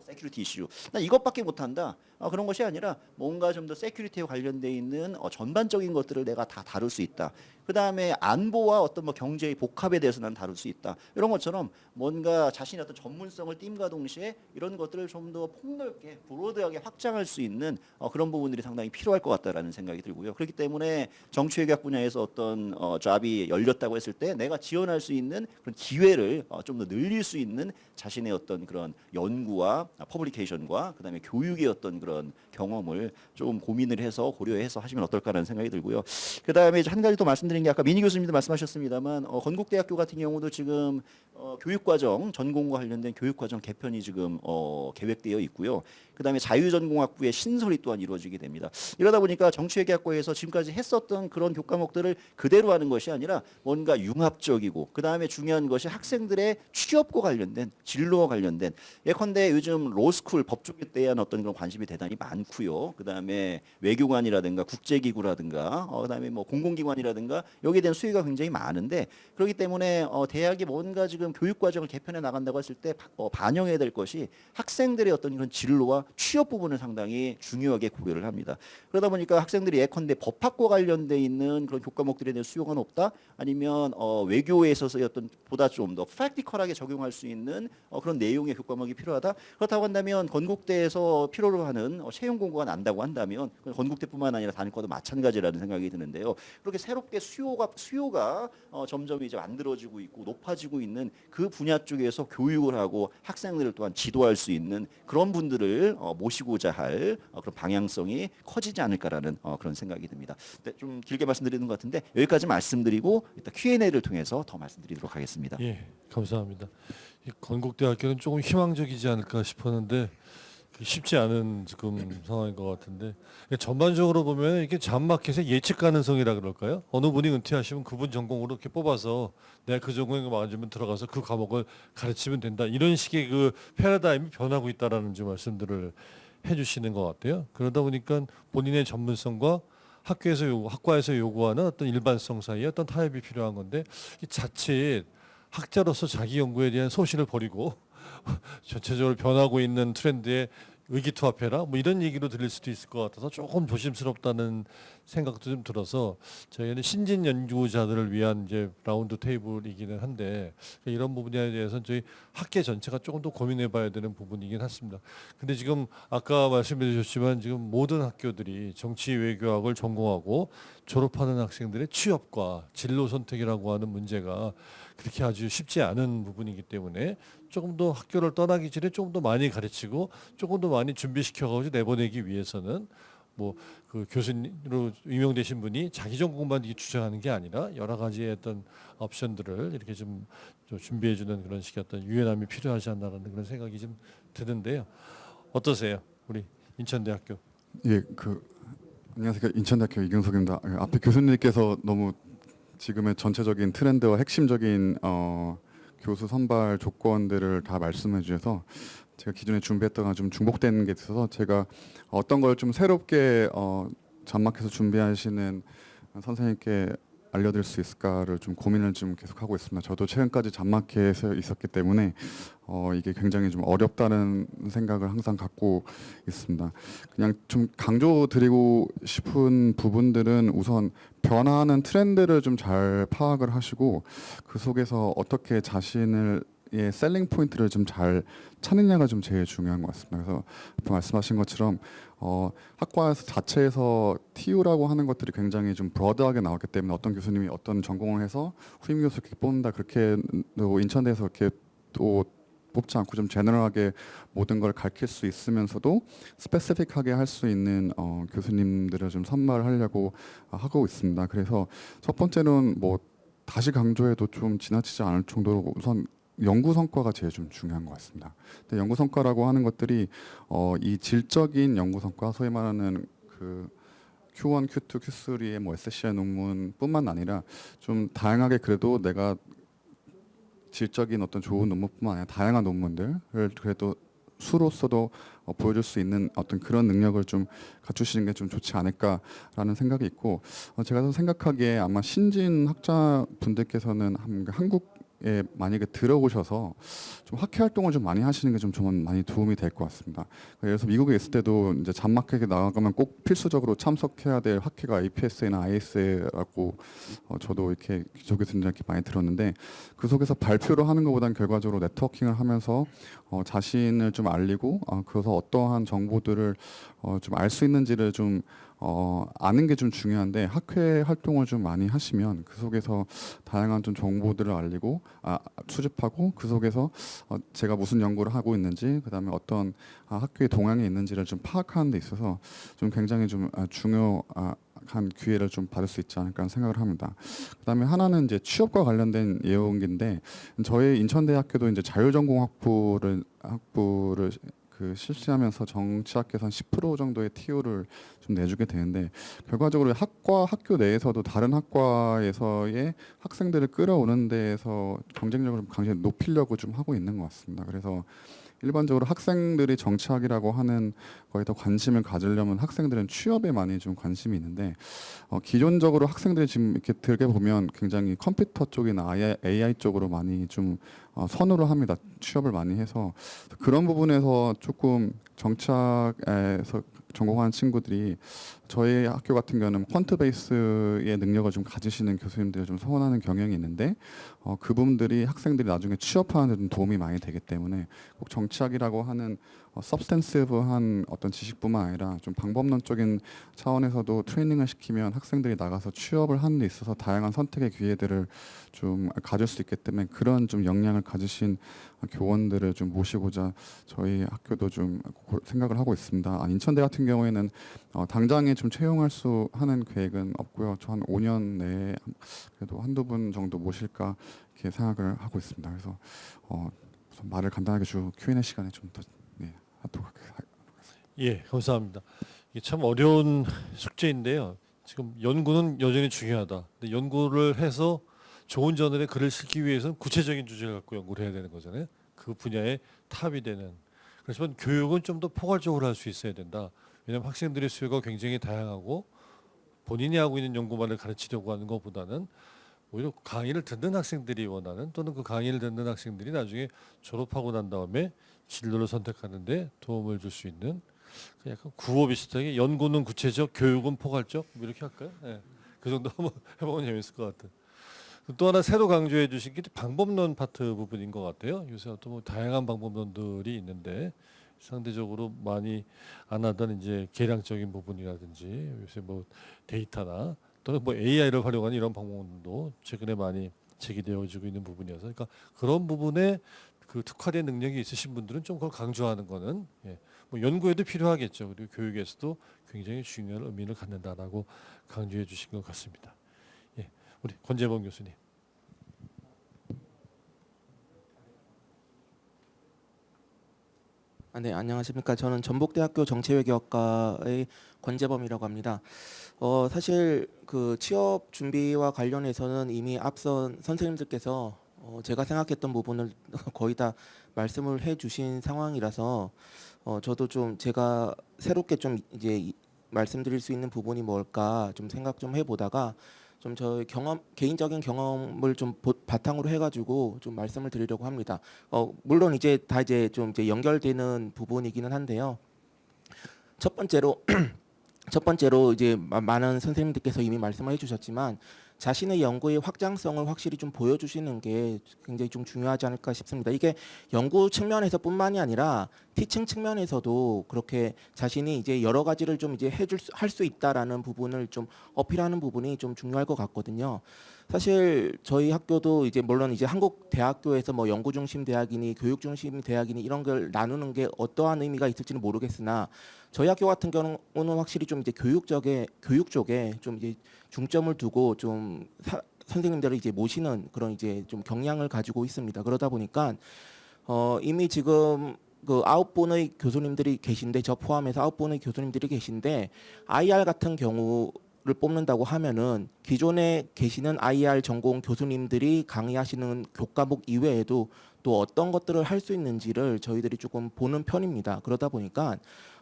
세큐리티 이슈 난 이것밖에 못한다 그런 것이 아니라 뭔가 좀 더 세큐리티에 관련돼 있는 전반적인 것들을 내가 다 다룰 수 있다. 그 다음에 안보와 어떤 뭐 경제의 복합에 대해서 난 다룰 수 있다. 이런 것처럼 뭔가 자신의 어떤 전문성을 띈과 동시에 이런 것들을 좀 더 폭넓게 브로드하게 확장할 수 있는 그런 부분들이 상당히 필요할 것 같다라는 생각이 들고요. 그렇기 때문에 정치외교학 분야에서 어떤 잡이 열렸다고 했을 때 내가 지원할 수 있는 그런 기회를 좀 더 늘릴 수 있는 자신의 어떤 그런 연구와 퍼블리케이션과 그다음에 교육의 어떤 그런 경험을 좀 고민을 해서 고려해서 하시면 어떨까라는 생각이 들고요. 그다음에 한 가지 더 말씀드린 게 아까 민희 교수님도 말씀하셨습니다만 건국대학교 같은 경우도 지금 교육과정 전공과 관련된 교육과정 개편이 지금 계획되어 있고요. 그다음에 자유전공학부의 신설이 또한 이루어지게 됩니다. 이러다 보니까 정치외교학과에서 지금까지 했었던 그런 교과목들을 그대로 하는 것이 아니라 뭔가 융합적이고 그다음에 중요한 것이 학생들의 취업과 관련된 진로와 관련된 예컨대 요즘 로스쿨 법조계에 대한 어떤 그런 관심이 대단히 많고요. 그다음에 외교관이라든가 국제기구라든가 그다음에 뭐 공공기관이라든가 여기에 대한 수요가 굉장히 많은데 그렇기 때문에 대학이 뭔가 지금 교육과정을 개편해 나간다고 했을 때 반영해야 될 것이 학생들의 어떤 이런 진로와 취업 부분을 상당히 중요하게 고려를 합니다. 그러다 보니까 학생들이 예컨대 법학과 관련돼 있는 그런 교과목들에 대한 수요가 높다 아니면 외교에 있어서의 어떤 보다 좀 더 프랙티컬하게 적용할 수 있는 그런 내용의 교과목이 필요하다. 그렇다고 한다면 건국대에서 필요로 하는 채용 공고가 난다고 한다면 건국대뿐만 아니라 다른 과도 마찬가지라는 생각이 드는데요. 그렇게 새롭게 수요가 점점 이제 만들어지고 있고 높아지고 있는 그 분야 쪽에서 교육을 하고 학생들을 또한 지도할 수 있는 그런 분들을 모시고자 할 그런 방향성이 커지지 않을까라는 그런 생각이 듭니다. 네, 좀 길게 말씀드리는 것 같은데 여기까지 말씀드리고 이따 Q&A를 통해서 더 말씀드리도록 하겠습니다. 예, 감사합니다. 이 건국대학교는 조금 희망적이지 않을까 싶었는데 쉽지 않은 지금 상황인 것 같은데 전반적으로 보면 이게 잡마켓의 예측 가능성이라 그럴까요? 어느 분이 은퇴하시면 그분 전공으로 이렇게 뽑아서 내가 그 전공에 맞으면 들어가서 그 과목을 가르치면 된다 이런 식의 그 패러다임이 변하고 있다라는 좀 말씀들을 해주시는 것 같아요. 그러다 보니까 본인의 전문성과 학과에서 요구하는 어떤 일반성 사이에 어떤 타협이 필요한 건데 이 자칫 학자로서 자기 연구에 대한 소신을 버리고 전체적으로 변하고 있는 트렌드에 의기투합해라 뭐 이런 얘기로 들릴 수도 있을 것 같아서 조금 조심스럽다는 생각도 좀 들어서 저희는 신진 연구자들을 위한 이제 라운드 테이블이기는 한데 이런 부분에 대해서는 저희 학계 전체가 조금 더 고민해봐야 되는 부분이긴 했습니다. 근데 지금 아까 말씀해 주셨지만 지금 모든 학교들이 정치 외교학을 전공하고 졸업하는 학생들의 취업과 진로 선택이라고 하는 문제가 그렇게 아주 쉽지 않은 부분이기 때문에 조금 더 학교를 떠나기 전에 조금 더 많이 가르치고 조금 더 많이 준비시켜가지고 내보내기 위해서는 뭐 그 교수님으로 임명되신 분이 자기 전공만 주장하는 게 아니라 여러 가지의 어떤 옵션들을 이렇게 좀 준비해주는 그런 식의 어떤 유연함이 필요하지 않나라는 그런 생각이 좀 드는데요. 어떠세요, 우리 인천대학교? 예, 안녕하세요. 인천대학교 이경석입니다. 앞에 교수님께서 너무 지금의 전체적인 트렌드와 핵심적인 교수 선발 조건들을 다 말씀해 주셔서 제가 기존에 준비했던 거랑 좀 중복되는 게 있어서 제가 어떤 걸 좀 새롭게 전막해서 준비하시는 선생님께 알려드릴 수 있을까를 좀 고민을 좀 계속하고 있습니다. 저도 최근까지 잔마켓에 있었기 때문에 이게 굉장히 좀 어렵다는 생각을 항상 갖고 있습니다. 그냥 좀 강조드리고 싶은 부분들은 우선 변화하는 트렌드를 좀 잘 파악을 하시고 그 속에서 어떻게 자신의 셀링 포인트를 좀 잘 찾느냐가 좀 제일 중요한 것 같습니다. 그래서 앞에 말씀하신 것처럼 학과 자체에서 TU라고 하는 것들이 굉장히 좀 브로드하게 나왔기 때문에 어떤 교수님이 어떤 전공을 해서 후임 교수 이렇게 뽑는다 그렇게 인천대에서 이렇게 또 뽑지 않고 좀 제너럴하게 모든 걸 가르칠 수 있으면서도 스페시픽하게 할 수 있는 교수님들을 좀 선발하려고 하고 있습니다. 그래서 첫 번째는 뭐 다시 강조해도 좀 지나치지 않을 정도로 우선 연구 성과가 제일 좀 중요한 것 같습니다. 근데 연구 성과라고 하는 것들이 이 질적인 연구 성과, 소위 말하는 그 Q1, Q2, Q3의 뭐 SCI 논문뿐만 아니라 좀 다양하게 그래도 내가 질적인 어떤 좋은 논문뿐만 아니라 다양한 논문들을 그래도 수로서도 보여줄 수 있는 어떤 그런 능력을 좀 갖추시는 게 좀 좋지 않을까라는 생각이 있고 제가 생각하기에 아마 신진 학자분들께서는 한국에 만약에 들어오셔서 좀 학회 활동을 좀 많이 하시는 게 좀 많이 도움이 될 것 같습니다. 예를 들어서 미국에 있을 때도 이제 잔마켓에 나가면 꼭 필수적으로 참석해야 될 학회가 APSA나 ISA라고 저도 이렇게 기조교수님들 이렇게 많이 들었는데 그 속에서 발표를 하는 것보다는 결과적으로 네트워킹을 하면서 자신을 좀 알리고 그래서 어떠한 정보들을 좀 알 수 있는지를 좀 아는 게 좀 중요한데 학회 활동을 좀 많이 하시면 그 속에서 다양한 좀 정보들을 알리고 수집하고 그 속에서 제가 무슨 연구를 하고 있는지 그다음에 어떤 학교의 동향이 있는지를 좀 파악하는 데 있어서 좀 굉장히 좀 중요한 기회를 좀 받을 수 있지 않을까 하는 생각을 합니다. 그다음에 하나는 이제 취업과 관련된 예언인데 저희 인천대학교도 이제 자율전공 학부를 그 실시하면서 정치학계에서 한 10% 정도의 TO를 좀 내주게 되는데 결과적으로 학교 내에서도 다른 학과에서의 학생들을 끌어오는 데에서 경쟁력을 좀 강제히 높이려고 좀 하고 있는 것 같습니다. 그래서 일반적으로 학생들이 정치학이라고 하는 거에 더 관심을 가지려면 학생들은 취업에 많이 좀 관심이 있는데 기존적으로 학생들이 지금 이렇게 들게 보면 굉장히 컴퓨터 쪽이나 AI 쪽으로 많이 좀 선호를 합니다. 취업을 많이 해서 그런 부분에서 조금 정치학에서 전공하는 친구들이 저희 학교 같은 경우는 퀀트 베이스의 능력을 좀 가지시는 교수님들을 좀 선호하는 경향이 있는데 그분들이 학생들이 나중에 취업하는 데 좀 도움이 많이 되기 때문에 꼭 정치학이라고 하는 서브스텐시브한 어떤 지식뿐만 아니라 좀 방법론적인 차원에서도 트레이닝을 시키면 학생들이 나가서 취업을 하는 데 있어서 다양한 선택의 기회들을 좀 가질 수 있기 때문에 그런 좀 역량을 가지신 교원들을 좀 모시고자 저희 학교도 좀 생각을 하고 있습니다. 인천대 같은 경우에는 당장에 좀 채용할 수 하는 계획은 없고요. 저 한 5년 내에 그래도 한두 분 정도 모실까 이렇게 생각을 하고 있습니다. 그래서 우선 말을 간단하게 Q&A 시간에 좀 더 하도록 하겠습니다. 예, 감사합니다. 이게 참 어려운 숙제인데요. 지금 연구는 여전히 중요하다. 근데 연구를 해서 좋은 저널에 글을 쓰기 위해서는 구체적인 주제를 갖고 연구를 해야 되는 거잖아요. 그 분야의 탑이 되는. 그렇지만 교육은 좀 더 포괄적으로 할 수 있어야 된다. 왜냐하면 학생들의 수요가 굉장히 다양하고 본인이 하고 있는 연구만을 가르치려고 하는 것보다는 오히려 강의를 듣는 학생들이 원하는 또는 그 강의를 듣는 학생들이 나중에 졸업하고 난 다음에 진로를 선택하는데 도움을 줄 수 있는 약간 구호 비슷하게 연구는 구체적, 교육은 포괄적 뭐 이렇게 할까요? 네. 그 정도 한번 해보면 재밌을 것 같아요. 또 하나 새로 강조해 주신 게 방법론 파트 부분인 것 같아요. 요새 또 뭐 다양한 방법론들이 있는데 상대적으로 많이 안 하던 이제 계량적인 부분이라든지 요새 뭐 데이터나 또는 뭐 AI를 활용하는 이런 방법론도 최근에 많이 제기되어지고 있는 부분이어서 그러니까 그런 부분에 그 특화된 능력이 있으신 분들은 좀 그걸 강조하는 거는 뭐 연구에도 필요하겠죠. 그리고 교육에서도 굉장히 중요한 의미를 갖는다라고 강조해 주신 것 같습니다. 우리 권재범 교수님. 네, 안녕하십니까. 저는 전북대학교 정치외교학과의 권재범이라고 합니다. 사실 그 취업 준비와 관련해서는 이미 앞선 선생님들께서 제가 생각했던 부분을 거의 다 말씀을 해주신 상황이라서 저도 좀 제가 새롭게 좀 이제 말씀드릴 수 있는 부분이 뭘까 좀 생각 좀 해보다가 좀 저의 개인적인 경험을 좀 바탕으로 해가지고 좀 말씀을 드리려고 합니다. 물론 이제 다 이제 좀 이제 연결되는 부분이기는 한데요. 첫 번째로 이제 많은 선생님들께서 이미 말씀을 해주셨지만 자신의 연구의 확장성을 확실히 좀 보여주시는 게 굉장히 좀 중요하지 않을까 싶습니다. 이게 연구 측면에서뿐만이 아니라 티칭 측면에서도 그렇게 자신이 이제 여러 가지를 좀 이제 할 수 있다라는 부분을 좀 어필하는 부분이 좀 중요할 것 같거든요. 사실 저희 학교도 이제 물론 이제 한국 대학교에서 뭐 연구 중심 대학이니 교육 중심 대학이니 이런 걸 나누는 게 어떠한 의미가 있을지는 모르겠으나 저희 학교 같은 경우는 확실히 좀 이제 교육 쪽에 좀 이제 중점을 두고 좀 선생님들을 이제 모시는 그런 이제 좀 경향을 가지고 있습니다. 그러다 보니까 이미 지금 그 9분의 교수님들이 계신데, 저 포함해서 9분의 교수님들이 계신데, IR 같은 경우를 뽑는다고 하면은 기존에 계시는 IR 전공 교수님들이 강의하시는 교과목 이외에도 또 어떤 것들을 할 수 있는지를 저희들이 조금 보는 편입니다. 그러다 보니까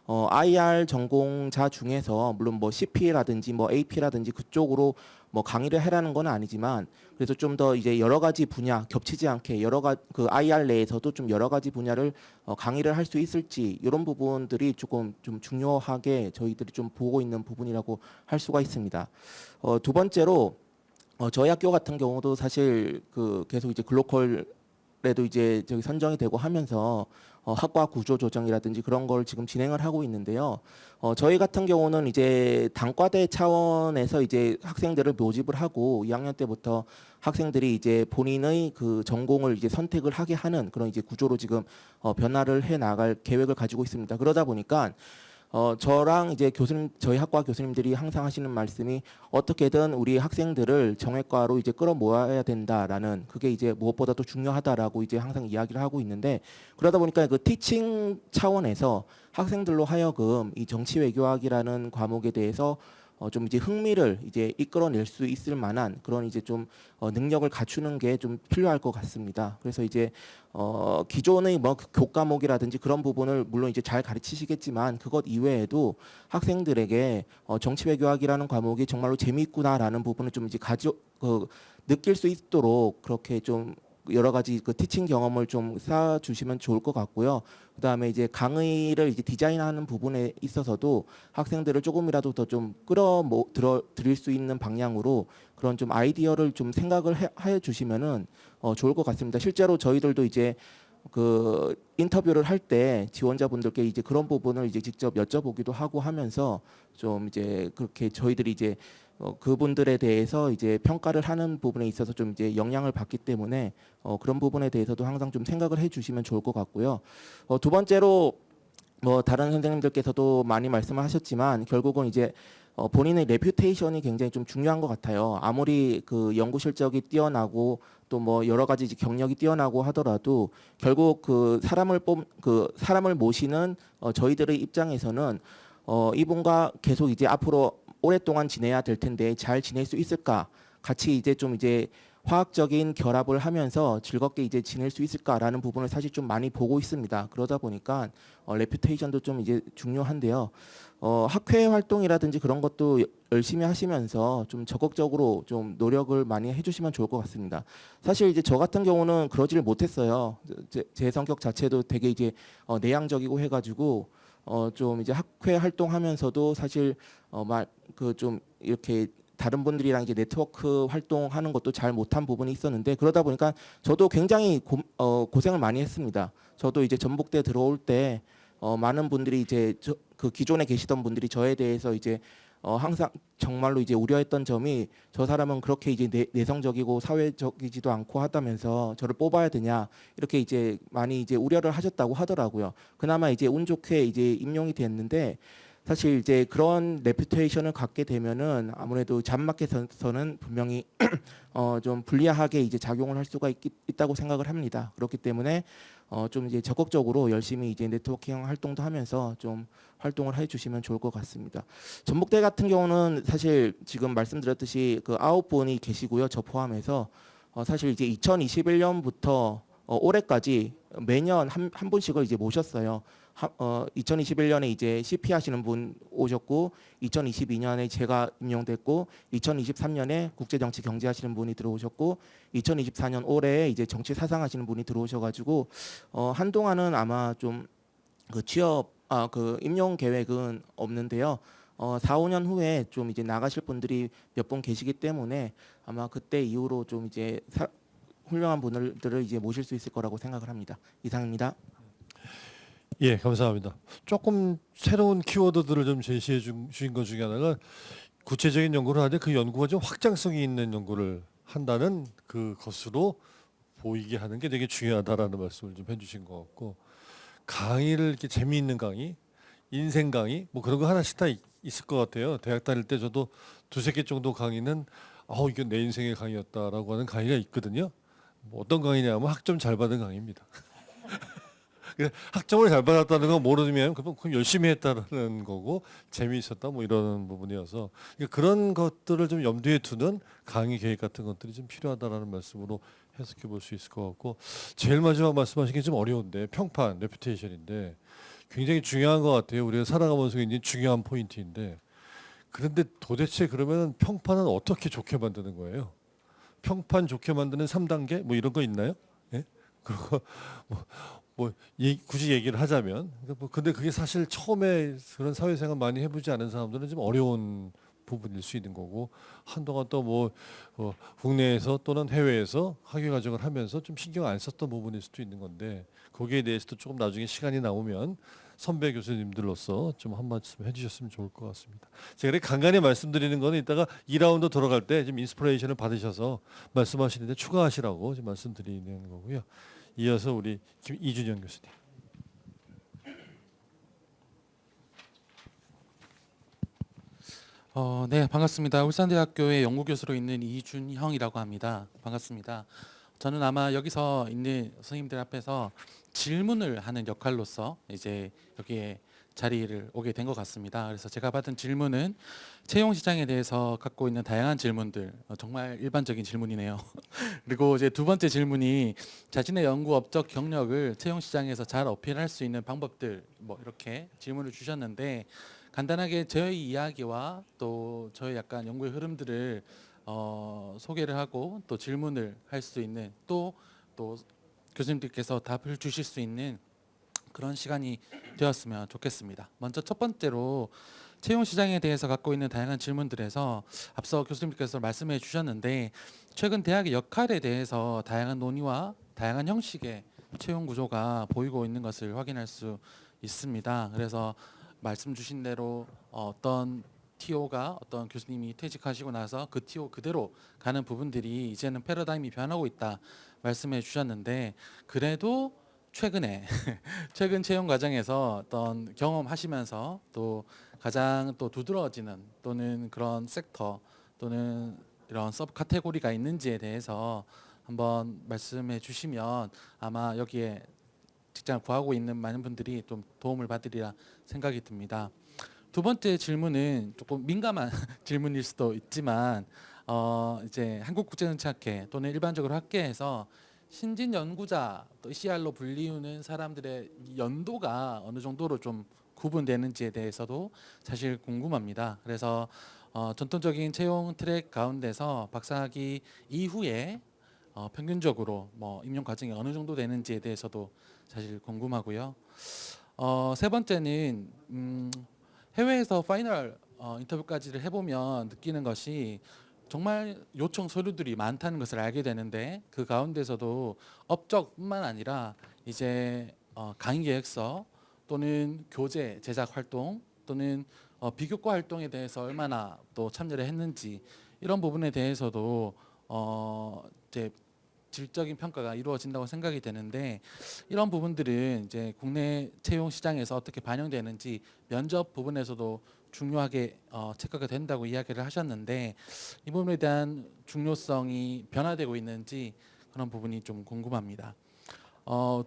IR 전공자 중에서 물론 뭐 CP라든지 뭐 AP라든지 그쪽으로 뭐 강의를 해라는 건 아니지만, 그래서 좀 더 이제 여러 가지 분야 겹치지 않게 그 IR 내에서도 좀 여러 가지 분야를 강의를 할 수 있을지, 이런 부분들이 조금 좀 중요하게 저희들이 좀 보고 있는 부분이라고 할 수가 있습니다. 두 번째로 저희 학교 같은 경우도 사실 그 계속 이제 글로컬에도 이제 저기 선정이 되고 하면서 학과 구조 조정이라든지 그런 걸 지금 진행을 하고 있는데요. 저희 같은 경우는 이제 단과대 차원에서 이제 학생들을 모집을 하고 2학년 때부터 학생들이 이제 본인의 그 전공을 이제 선택을 하게 하는 그런 이제 구조로 지금 변화를 해 나갈 계획을 가지고 있습니다. 그러다 보니까 저랑 이제 저희 학과 교수님들이 항상 하시는 말씀이, 어떻게든 우리 학생들을 정외과로 이제 끌어모아야 된다라는, 그게 이제 무엇보다도 중요하다라고 이제 항상 이야기를 하고 있는데, 그러다 보니까 그 티칭 차원에서 학생들로 하여금 이 정치외교학이라는 과목에 대해서 좀 이제 흥미를 이제 이끌어낼 수 있을 만한 그런 이제 좀 능력을 갖추는 게 좀 필요할 것 같습니다. 그래서 이제 기존의 뭐 교과목이라든지 그런 부분을 물론 이제 잘 가르치시겠지만, 그것 이외에도 학생들에게 정치외교학이라는 과목이 정말로 재미있구나라는 부분을 좀 이제 느낄 수 있도록 그렇게 좀 여러 가지 그 티칭 경험을 좀 쌓아주시면 좋을 것 같고요. 그다음에 이제 강의를 이제 디자인하는 부분에 있어서도 학생들을 조금이라도 더 좀 드릴 수 있는 방향으로 그런 좀 아이디어를 좀 생각을 해 주시면은 좋을 것 같습니다. 실제로 저희들도 이제 그 인터뷰를 할 때 지원자분들께 이제 그런 부분을 이제 직접 여쭤보기도 하고 하면서 좀 이제 그렇게 저희들이 이제 그분들에 대해서 이제 평가를 하는 부분에 있어서 좀 이제 영향을 받기 때문에 그런 부분에 대해서도 항상 좀 생각을 해주시면 좋을 것 같고요. 두 번째로 뭐 다른 선생님들께서도 많이 말씀을 하셨지만, 결국은 이제 본인의 레퓨테이션이 굉장히 좀 중요한 것 같아요. 아무리 그 연구 실적이 뛰어나고 또 뭐 여러 가지 이제 경력이 뛰어나고 하더라도 결국 그 사람을 모시는 저희들의 입장에서는 이분과 계속 이제 앞으로 오랫동안 지내야 될 텐데 잘 지낼 수 있을까? 같이 이제 좀 이제 화학적인 결합을 하면서 즐겁게 이제 지낼 수 있을까라는 부분을 사실 좀 많이 보고 있습니다. 그러다 보니까 레퓨테이션도 좀 이제 중요한데요. 학회 활동이라든지 그런 것도 열심히 하시면서 좀 적극적으로 좀 노력을 많이 해주시면 좋을 것 같습니다. 사실 이제 저 같은 경우는 그러지를 못했어요. 제 성격 자체도 되게 이제 내향적이고 해가지고 좀 이제 학회 활동하면서도 사실 그 좀 이렇게 다른 분들이랑 이제 네트워크 활동하는 것도 잘 못한 부분이 있었는데, 그러다 보니까 저도 굉장히 고생을 많이 했습니다. 저도 이제 전북대 들어올 때 많은 분들이 이제 그 기존에 계시던 분들이 저에 대해서 이제 항상 정말로 이제 우려했던 점이, 저 사람은 그렇게 이제 내성적이고 사회적이지도 않고 하다면서 저를 뽑아야 되냐, 이렇게 이제 많이 이제 우려를 하셨다고 하더라고요. 그나마 이제 운 좋게 이제 임용이 됐는데, 사실 이제 그런 레퓨테이션을 갖게 되면은 아무래도 잡마켓에서는 분명히 좀 불리하게 이제 작용을 할 수가 있다고 생각을 합니다. 그렇기 때문에 좀 이제 적극적으로 열심히 이제 네트워킹 활동도 하면서 좀 활동을 해주시면 좋을 것 같습니다. 전북대 같은 경우는 사실 지금 말씀드렸듯이 그 9분이 계시고요, 저 포함해서 사실 이제 2021년부터 올해까지 매년 한 분씩을 이제 모셨어요. 2021년에 이제 CP 하시는 분 오셨고, 2022년에 제가 임용됐고, 2023년에 국제정치 경제 하시는 분이 들어오셨고, 2024년 올해에 이제 정치 사상 하시는 분이 들어오셔가지고 한동안은 아마 좀 그 그 임용 계획은 없는데요. 4, 5년 후에 좀 이제 나가실 분들이 몇 분 계시기 때문에 아마 그때 이후로 좀 이제 훌륭한 분들을 이제 모실 수 있을 거라고 생각을 합니다. 이상입니다. 예, 감사합니다. 조금 새로운 키워드들을 좀 제시해 주신 것 중에 하나가, 구체적인 연구를 하는데 그 연구가 좀 확장성이 있는 연구를 한다는 그것으로 보이게 하는 게 되게 중요하다라는 말씀을 좀 해주신 것 같고, 강의를 이렇게 재미있는 강의, 인생 강의 뭐 그런 거 하나씩 다 있을 것 같아요. 대학 다닐 때 저도 두세 개 정도 강의는 이건 내 인생의 강의였다라고 하는 강의가 있거든요. 뭐 어떤 강의냐면 학점 잘 받은 강의입니다. 학점을 잘 받았다는 건 모르면 그럼 열심히 했다는 거고 재미있었다 뭐 이런 부분이어서 그러니까 그런 것들을 좀 염두에 두는 강의 계획 같은 것들이 좀 필요하다라는 말씀으로 해석해 볼 수 있을 것 같고 제일 마지막 말씀하신 게 좀 어려운데 평판, 레퓨테이션인데 굉장히 중요한 것 같아요. 우리가 살아가면서 있는 중요한 포인트인데 그런데 도대체 그러면 평판은 어떻게 좋게 만드는 거예요? 평판 좋게 만드는 3단계 뭐 이런 거 있나요? 예? 그리고 굳이 얘기를 하자면 근데 그게 사실 처음에 그런 사회생활 많이 해보지 않은 사람들은 좀 어려운 부분일 수 있는 거고 한동안 또 국내에서 또는 해외에서 학위 과정을 하면서 좀 신경 안 썼던 부분일 수도 있는 건데 거기에 대해서도 조금 나중에 시간이 나오면 선배 교수님들로서 좀 한 말씀 해주셨으면 좋을 것 같습니다. 제가 이렇게 간간히 말씀드리는 거는 이따가 2라운드 돌아갈 때 좀 인스피레이션을 받으셔서 말씀하시는데 추가하시라고 좀 말씀드리는 거고요. 이어서 우리 이준영 교수님. 네, 반갑습니다. 울산대학교의 연구교수로 있는 이준형이라고 합니다. 반갑습니다. 저는 아마 여기서 있는 선생님들 앞에서 질문을 하는 역할로서 이제 여기에 자리를 오게 된 것 같습니다. 그래서 제가 받은 질문은 채용 시장에 대해서 갖고 있는 다양한 질문들, 정말 일반적인 질문이네요. 그리고 이제 두 번째 질문이 자신의 연구 업적 경력을 채용 시장에서 잘 어필할 수 있는 방법들, 뭐 이렇게 질문을 주셨는데 간단하게 저희 이야기와 또 저희 약간 연구의 흐름들을 소개를 하고 또 질문을 할 수 있는 또 교수님들께서 답을 주실 수 있는 그런 시간이 되었으면 좋겠습니다. 먼저 첫 번째로 채용 시장에 대해서 갖고 있는 다양한 질문들에서 앞서 교수님께서 말씀해 주셨는데 최근 대학의 역할에 대해서 다양한 논의와 다양한 형식의 채용 구조가 보이고 있는 것을 확인할 수 있습니다. 그래서 말씀 주신 대로 어떤 TO가 어떤 교수님이 퇴직하시고 나서 그 TO 그대로 가는 부분들이 이제는 패러다임이 변하고 있다 말씀해 주셨는데 그래도 최근에 최근 채용 과정에서 어떤 경험하시면서 또 가장 또 두드러지는 또는 그런 섹터 또는 이런 서브 카테고리가 있는지에 대해서 한번 말씀해 주시면 아마 여기에 직장을 구하고 있는 많은 분들이 좀 도움을 받으리라 생각이 듭니다. 두 번째 질문은 조금 민감한 질문일 수도 있지만 이제 한국국제정치학회 또는 일반적으로 학계에서 신진 연구자 또 CR로 불리우는 사람들의 연도가 어느 정도로 좀 구분되는지에 대해서도 사실 궁금합니다. 그래서 전통적인 채용 트랙 가운데서 박사학위 이후에 평균적으로 뭐 임용 과정이 어느 정도 되는지에 대해서도 사실 궁금하고요. 세 번째는 해외에서 파이널 인터뷰까지를 해보면 느끼는 것이 정말 요청 서류들이 많다는 것을 알게 되는데 그 가운데서도 업적뿐만 아니라 이제 강의 계획서 또는 교재 제작 활동 또는 비교과 활동에 대해서 얼마나 또 참여를 했는지 이런 부분에 대해서도 이제 질적인 평가가 이루어진다고 생각이 되는데 이런 부분들은 이제 국내 채용 시장에서 어떻게 반영되는지 면접 부분에서도 중요하게 체크가 된다고 이야기를 하셨는데 이 부분에 대한 중요성이 변화되고 있는지 그런 부분이 좀 궁금합니다.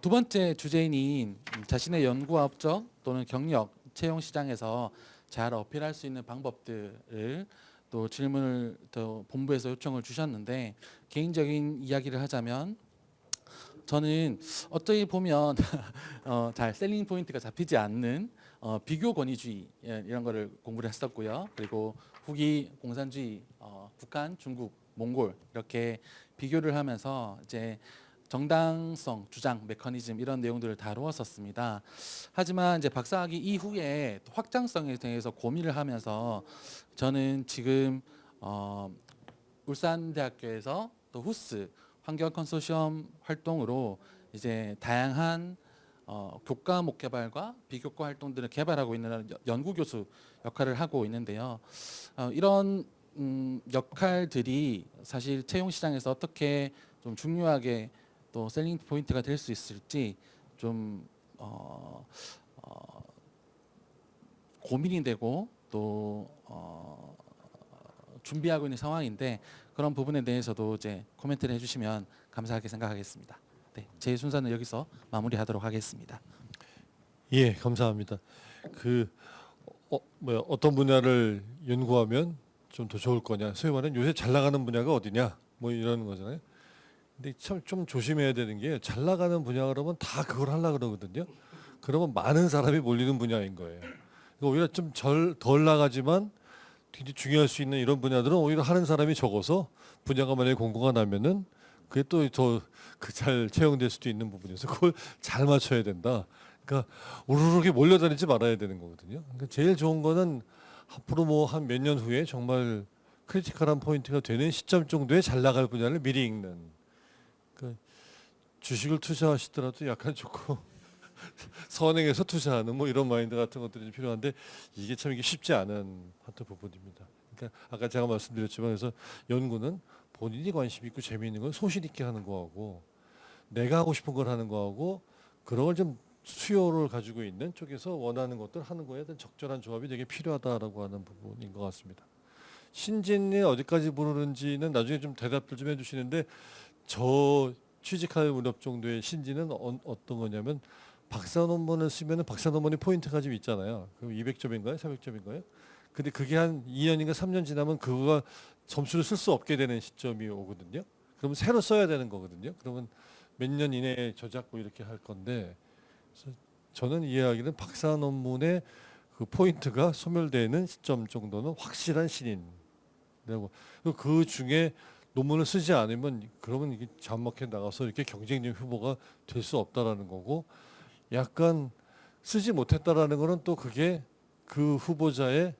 두 번째 주제인 자신의 연구와 업적 또는 경력 채용 시장에서 잘 어필할 수 있는 방법들을 또 질문을 또 본부에서 요청을 주셨는데 개인적인 이야기를 하자면 저는 어떻게 보면 잘 셀링 포인트가 잡히지 않는 비교 권위주의 이런 거를 공부를 했었고요. 그리고 후기 공산주의, 북한, 중국, 몽골 이렇게 비교를 하면서 이제 정당성, 주장, 메커니즘 이런 내용들을 다루었었습니다. 하지만 이제 박사학위 이후에 확장성에 대해서 고민을 하면서 저는 지금 울산대학교에서 또 후스 환경 컨소시엄 활동으로 이제 다양한 교과 목 개발과 비교과 활동들을 개발하고 있는 연구 교수 역할을 하고 있는데요. 이런 역할들이 사실 채용 시장에서 어떻게 좀 중요하게 또 셀링 포인트가 될 수 있을지 좀 고민이 되고 또 준비하고 있는 상황인데 그런 부분에 대해서도 이제 코멘트를 해주시면 감사하게 생각하겠습니다. 네, 제 순서는 여기서 마무리하도록 하겠습니다. 예, 감사합니다. 어떤 분야를 연구하면 좀 더 좋을 거냐, 소위 말하는 요새 잘 나가는 분야가 어디냐, 뭐 이런 거잖아요. 근데 참 좀 조심해야 되는 게 잘 나가는 분야 그러면 다 그걸 하려고 그러거든요. 그러면 많은 사람이 몰리는 분야인 거예요. 오히려 좀 덜 나가지만 굉장히 중요할 수 있는 이런 분야들은 오히려 하는 사람이 적어서 분야가 만약에 공고가 나면은 그게 또 더 잘 채용될 수도 있는 부분이어서 그걸 잘 맞춰야 된다. 그러니까 우르르게 몰려다니지 말아야 되는 거거든요. 그러니까 제일 좋은 거는 앞으로 뭐 한 몇 년 후에 정말 크리티컬한 포인트가 되는 시점 정도에 잘 나갈 분야를 미리 읽는. 그러니까 주식을 투자하시더라도 약간 조금 선행해서 투자하는 뭐 이런 마인드 같은 것들이 좀 필요한데 이게 참 이게 쉽지 않은 하트 부분입니다. 그러니까 아까 제가 말씀드렸지만 그래서 연구는 본인이 관심 있고 재미있는 걸 소신 있게 하는 거하고 내가 하고 싶은 걸 하는 거하고 그런 걸 좀 수요를 가지고 있는 쪽에서 원하는 것들 하는 거에 대한 적절한 조합이 되게 필요하다라고 하는 부분인 것 같습니다. 신진이 어디까지 부르는지는 나중에 좀 대답들 좀 해주시는데 저 취직할 무렵 정도의 신진은 어떤 거냐면 박사 논문을 쓰면 박사 논문에 포인트가 좀 있잖아요. 그럼 200점인가요? 300점인가요? 근데 그게 한 2년인가 3년 지나면 그거가 점수를 쓸 수 없게 되는 시점이 오거든요. 그러면 새로 써야 되는 거거든요. 그러면 몇 년 이내에 저작 뭐 이렇게 할 건데 그래서 저는 이해하기는 박사 논문의 그 포인트가 소멸되는 시점 정도는 확실한 신인. 그 중에 논문을 쓰지 않으면 그러면 이게 잔먹해 나가서 이렇게 경쟁력 후보가 될 수 없다라는 거고 약간 쓰지 못했다라는 거는 또 그게 그 후보자의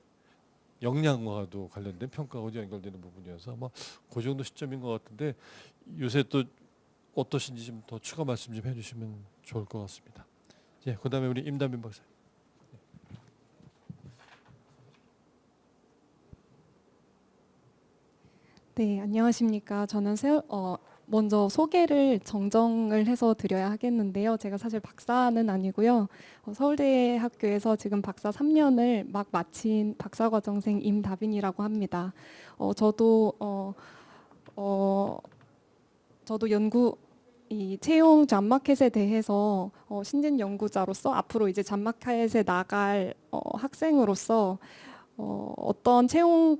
역량과도 관련된 평가하고도 연결되는 부분이어서 아마 그 정도 시점인 것 같은데 요새 또 어떠신지 좀 더 추가 말씀 좀 해주시면 좋을 것 같습니다. 예, 그다음에 우리 임담빈 박사. 네, 안녕하십니까. 저는 먼저 소개를 정정을 해서 드려야 하겠는데요. 제가 사실 박사는 아니고요. 서울대학교에서 지금 박사 3년을 막 마친 박사과정생 임다빈이라고 합니다. 저도 이 채용 잡마켓에 대해서 신진 연구자로서 앞으로 이제 잡마켓에 나갈 학생으로서 어떤 채용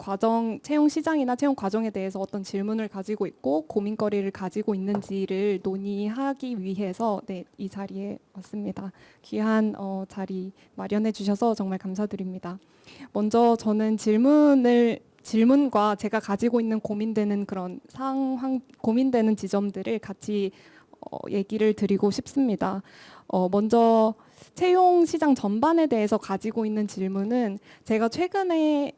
시장이나 채용 과정에 대해서 어떤 질문을 가지고 있고 고민거리를 가지고 있는지를 논의하기 위해서 이 자리에 왔습니다. 귀한 자리 마련해 주셔서 정말 감사드립니다. 먼저 저는 질문과 제가 가지고 있는 고민되는 그런 고민되는 지점들을 같이 얘기를 드리고 싶습니다. 먼저 채용 시장 전반에 대해서 가지고 있는 질문은 제가 최근에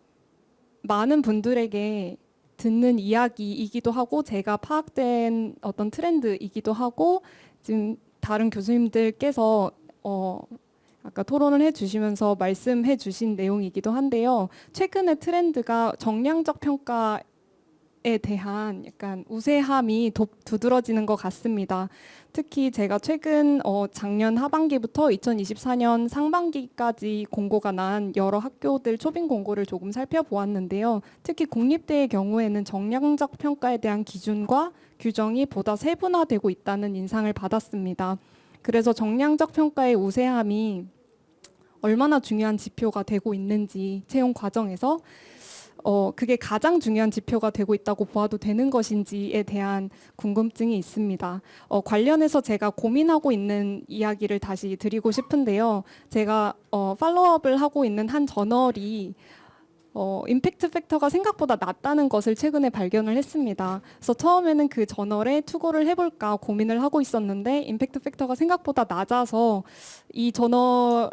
많은 분들에게 듣는 이야기이기도 하고 제가 파악된 어떤 트렌드이기도 하고 지금 다른 교수님들께서 아까 토론을 해주시면서 말씀해 주신 내용이기도 한데요. 최근의 트렌드가 정량적 평가에 대한 약간 우세함이 두드러지는 것 같습니다. 특히 제가 최근 작년 하반기부터 2024년 상반기까지 공고가 난 여러 학교들 초빙 공고를 조금 살펴보았는데요. 특히 공립대의 경우에는 정량적 평가에 대한 기준과 규정이 보다 세분화되고 있다는 인상을 받았습니다. 그래서 정량적 평가의 우세함이 얼마나 중요한 지표가 되고 있는지 채용 과정에서 그게 가장 중요한 지표가 되고 있다고 보아도 되는 것인지에 대한 궁금증이 있습니다. 관련해서 제가 고민하고 있는 이야기를 다시 드리고 싶은데요. 제가 팔로우업을 하고 있는 한 저널이 임팩트 팩터가 생각보다 낮다는 것을 최근에 발견을 했습니다. 그래서 처음에는 그 저널에 투고를 해볼까 고민을 하고 있었는데 임팩트 팩터가 생각보다 낮아서 이 저널에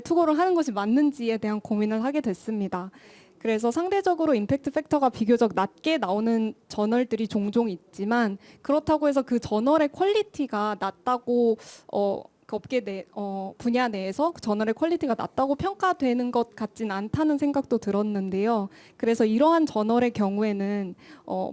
투고를 하는 것이 맞는지에 대한 고민을 하게 됐습니다. 그래서 상대적으로 임팩트 팩터가 비교적 낮게 나오는 저널들이 종종 있지만 그렇다고 해서 그 저널의 퀄리티가 낮다고 그 업계 분야 내에서 저널의 퀄리티가 낮다고 평가되는 것 같진 않다는 생각도 들었는데요. 그래서 이러한 저널의 경우에는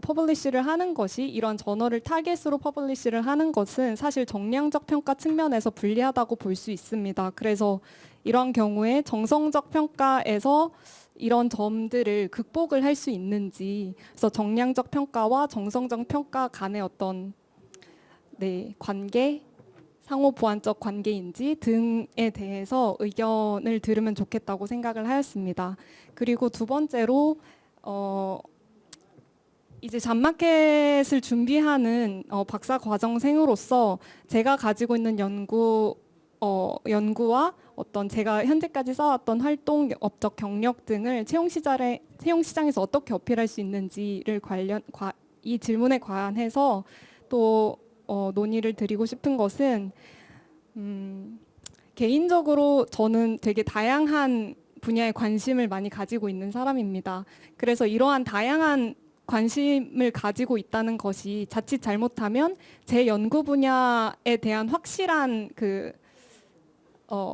퍼블리시를 하는 것이 이런 저널을 타겟으로 퍼블리시를 하는 것은 사실 정량적 평가 측면에서 불리하다고 볼 수 있습니다. 그래서 이런 경우에 정성적 평가에서 이런 점들을 극복을 할 수 있는지, 그래서 정량적 평가와 정성적 평가 간의 어떤 관계, 상호 보완적 관계인지 등에 대해서 의견을 들으면 좋겠다고 생각을 하였습니다. 그리고 두 번째로 이제 잡마켓을 준비하는 박사 과정생으로서 제가 가지고 있는 연구와 어떤 제가 현재까지 쌓았던 활동, 업적 경력 등을 채용 시장에서 어떻게 어필할 수 있는지를 이 질문에 관해서 또 논의를 드리고 싶은 것은 개인적으로 저는 되게 다양한 분야에 관심을 많이 가지고 있는 사람입니다. 그래서 이러한 다양한 관심을 가지고 있다는 것이 자칫 잘못하면 제 연구 분야에 대한 확실한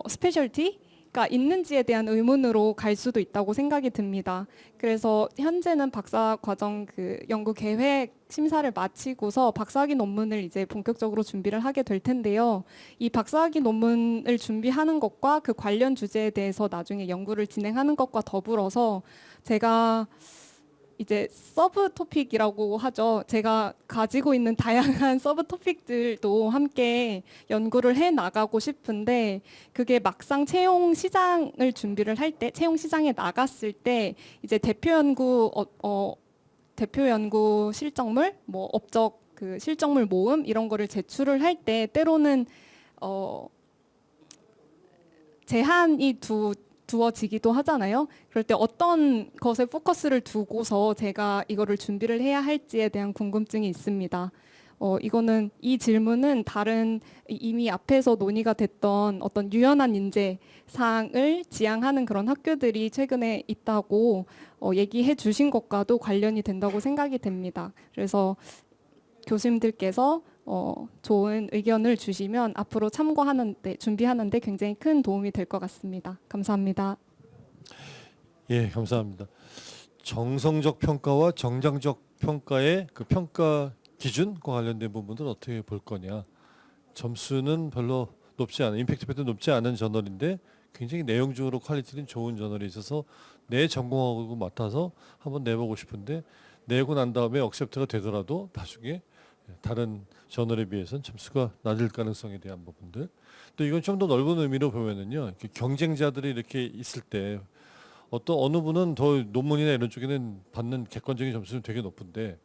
스페셜티가 있는지에 대한 의문으로 갈 수도 있다고 생각이 듭니다. 그래서 현재는 박사 과정 연구 계획 심사를 마치고서 박사학위 논문을 이제 본격적으로 준비를 하게 될 텐데요. 이 박사학위 논문을 준비하는 것과 그 관련 주제에 대해서 나중에 연구를 진행하는 것과 더불어서 제가 이제 서브 토픽이라고 하죠. 제가 가지고 있는 다양한 서브 토픽들도 함께 연구를 해 나가고 싶은데 그게 막상 채용 시장을 준비를 할 때, 채용 시장에 나갔을 때 이제 대표 연구 실적물, 뭐 업적 실적물 모음 이런 거를 제출을 할 때 때로는 제한이 두어지기도 하잖아요. 그럴 때 어떤 것에 포커스를 두고서 제가 이거를 준비를 해야 할지에 대한 궁금증이 있습니다. 이거는 이 질문은 다른 이미 앞에서 논의가 됐던 어떤 유연한 인재상을 지향하는 그런 학교들이 최근에 있다고 얘기해 주신 것과도 관련이 된다고 생각이 됩니다. 그래서 교수님들께서 좋은 의견을 주시면 앞으로 참고하는데 준비하는데 굉장히 큰 도움이 될 것 같습니다. 감사합니다. 예, 감사합니다. 정성적 평가와 정량적 평가의 그 평가 기준과 관련된 부분들은 어떻게 볼 거냐. 점수는 별로 높지 않은, 임팩트 팩터 높지 않은 저널인데 굉장히 내용적으로 퀄리티는 좋은 저널이 있어서 내 전공하고 맡아서 한번 내보고 싶은데 내고 난 다음에 억셉트가 되더라도 나중에 다른 저널에 비해서는 점수가 낮을 가능성에 대한 부분들. 또 이건 좀 더 넓은 의미로 보면은요, 경쟁자들이 이렇게 있을 때 어느 분은 더 논문이나 이런 쪽에는 받는 객관적인 점수는 되게 높은데